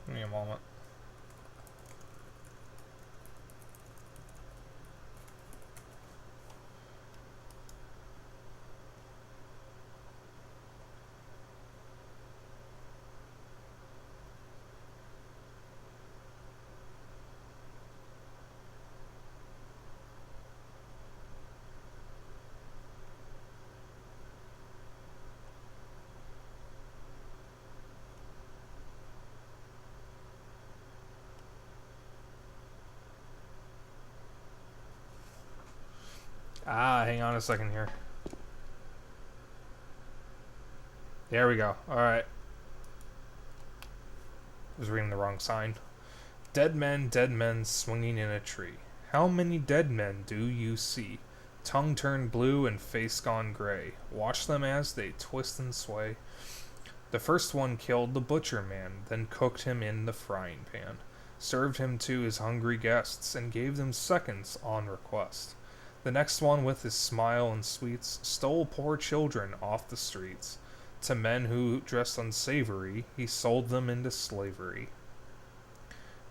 Give me a moment. Hang on a second here. There we go. Alright. I was reading the wrong sign. Dead men swinging in a tree. How many dead men do you see? Tongue turned blue and face gone gray. Watch them as they twist and sway. The first one killed the butcher man, then cooked him in the frying pan, served him to his hungry guests, and gave them seconds on request. The next one, with his smile and sweets, stole poor children off the streets. To men who dressed unsavory, he sold them into slavery.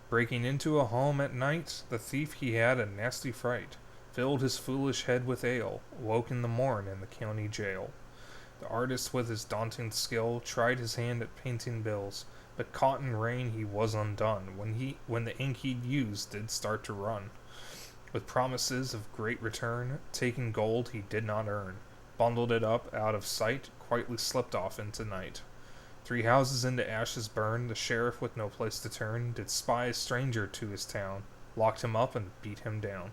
Breaking into a home at night, the thief he had a nasty fright, filled his foolish head with ale, woke in the morn in the county jail. The artist with his daunting skill tried his hand at painting bills, but caught in rain he was undone, when the ink he'd used did start to run. With promises of great return, taking gold he did not earn, bundled it up out of sight, quietly slipped off into night. 3 houses into ashes burned, the sheriff with no place to turn, did spy a stranger to his town, locked him up and beat him down.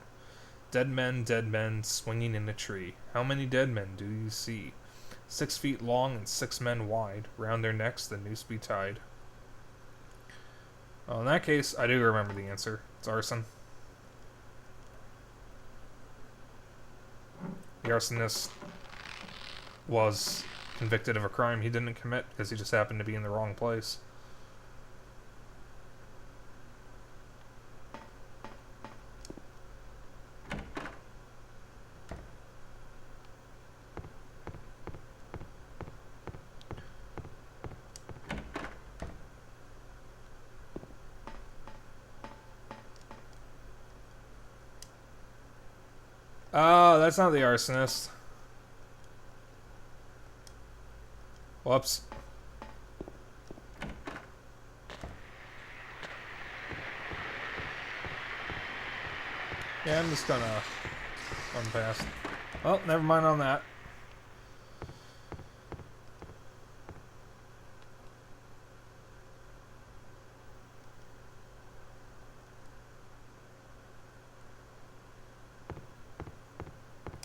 Dead men, swinging in a tree. How many dead men do you see? 6 feet long and 6 men wide, round their necks the noose be tied. Well, in that case, I do remember the answer. It's arson. The arsonist was convicted of a crime he didn't commit because he just happened to be in the wrong place. Oh, that's not the arsonist. Whoops. Yeah, I'm just gonna run past. Well, never mind on that.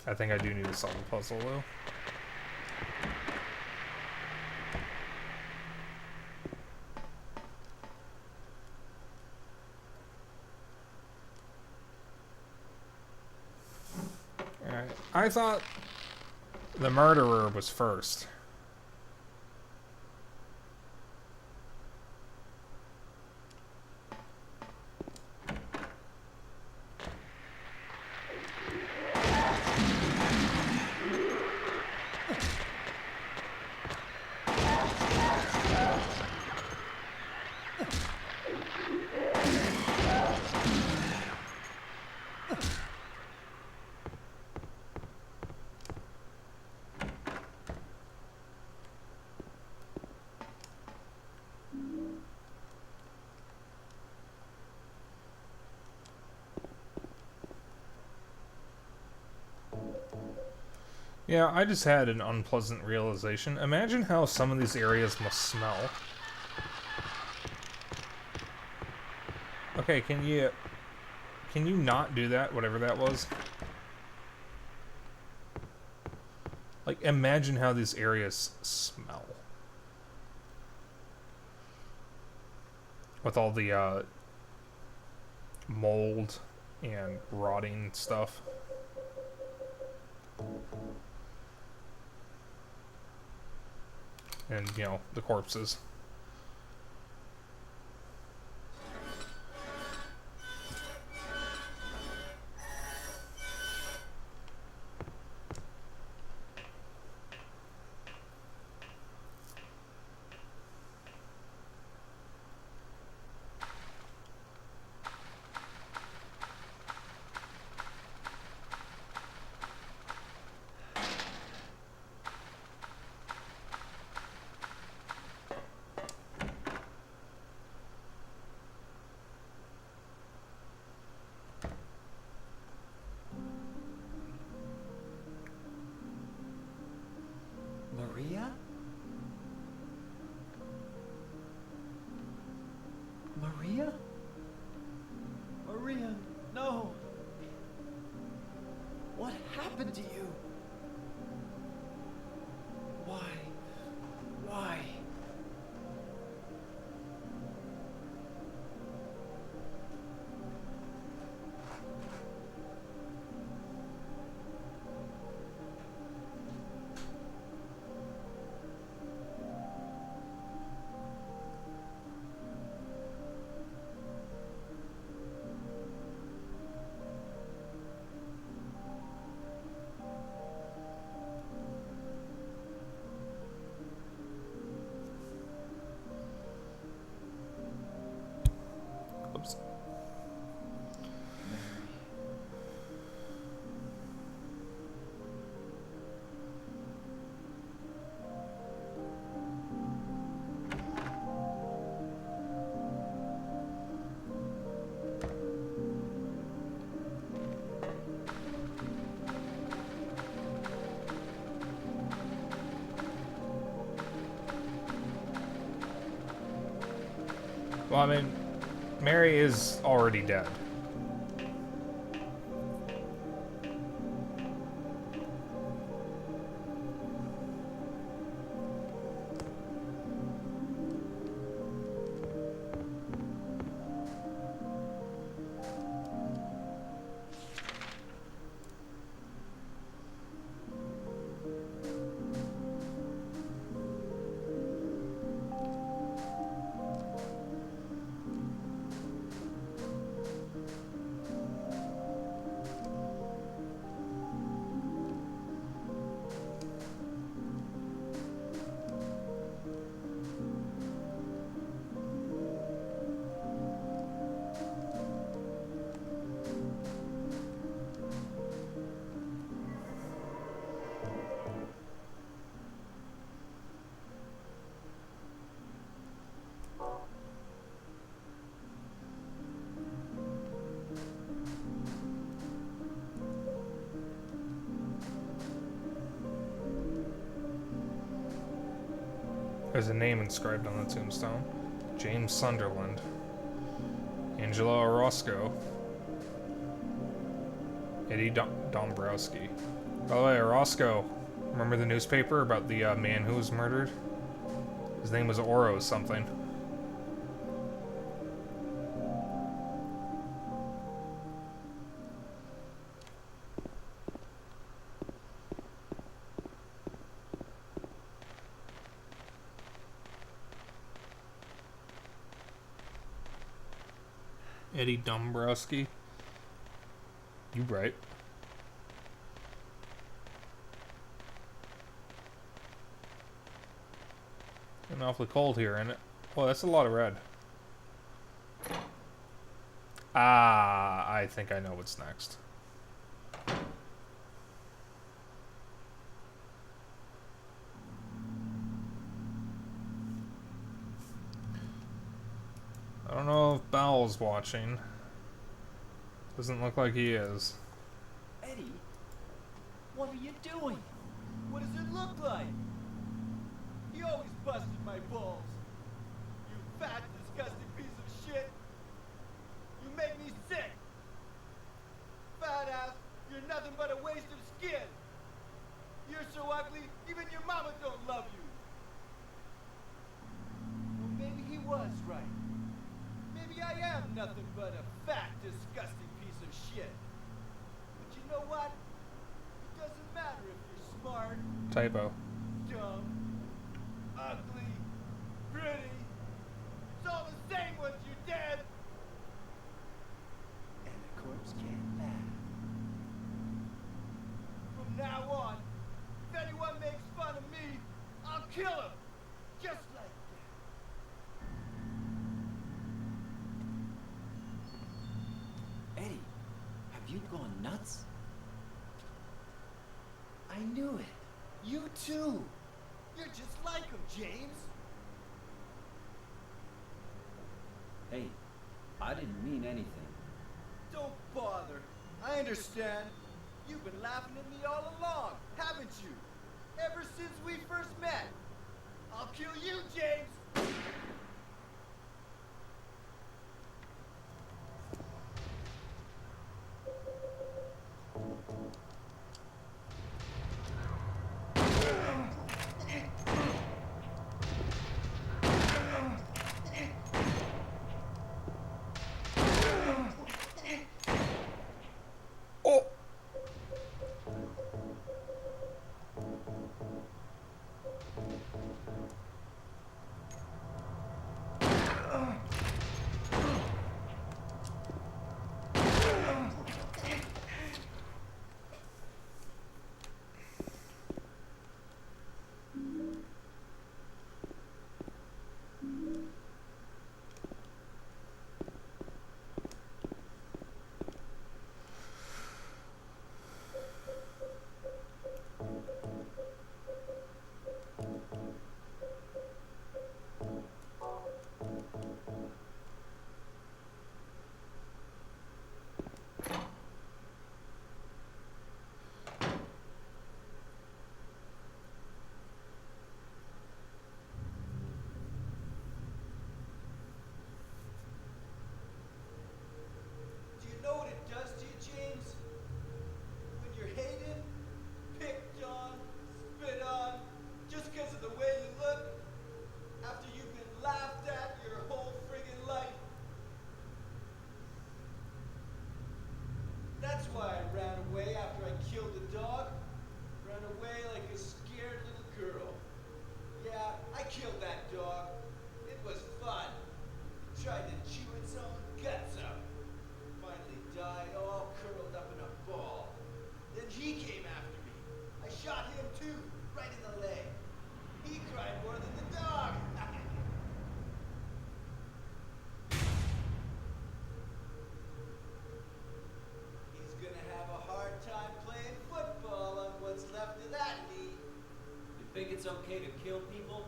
I think I do need to solve the puzzle, though. Alright. I thought the murderer was first. Yeah, I just had an unpleasant realization. Imagine how some of these areas must smell. Okay, can you not do that, whatever that was? Like, imagine how these areas smell. With all the, mold and rotting stuff. And, you know, the corpses. Maria? Maria? Maria, no. What happened to you? Why? Why? Well, I mean, Mary is already dead. There's a name inscribed on the tombstone. James Sunderland. Angela Orozco. Eddie Dombrowski. By the way, Orozco, remember the newspaper about the man who was murdered? His name was Oro something. Eddie Dombrowski. You right. Getting awfully cold here, isn't it? Oh, that's a lot of red. Ah, I think I know what's next. I don't know if Bowl's watching. Doesn't look like he is. Eddie, what are you doing? What does it look like? He always busted my balls. You fat, disgusting piece of shit. You make me sick. Fat ass, you're nothing but a waste of skin. You're so ugly, even your mama don't love you. Well, maybe he was right. Maybe I am nothing but a fat, disgusting piece of shit. But you know what? It doesn't matter if you're smart, Typo. dumb, ugly, pretty. It's all the same once you're dead. And the corpse can't laugh. From now on, if anyone makes fun of me, I'll kill him. Just like that. Eddie, have you gone nuts? I knew it. You too. You're just like him, James. Hey, I didn't mean anything. Don't bother. I understand. You've been laughing at me all along, haven't you? Ever since we first met. I'll kill you, James. Oh! it's okay to kill people?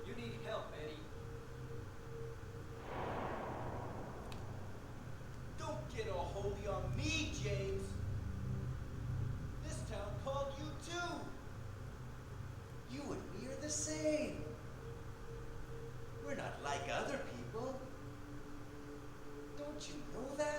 You need help, Eddie. Don't get all holy on me, James. This town called you too. You and me are the same. We're not like other people. Don't you know that?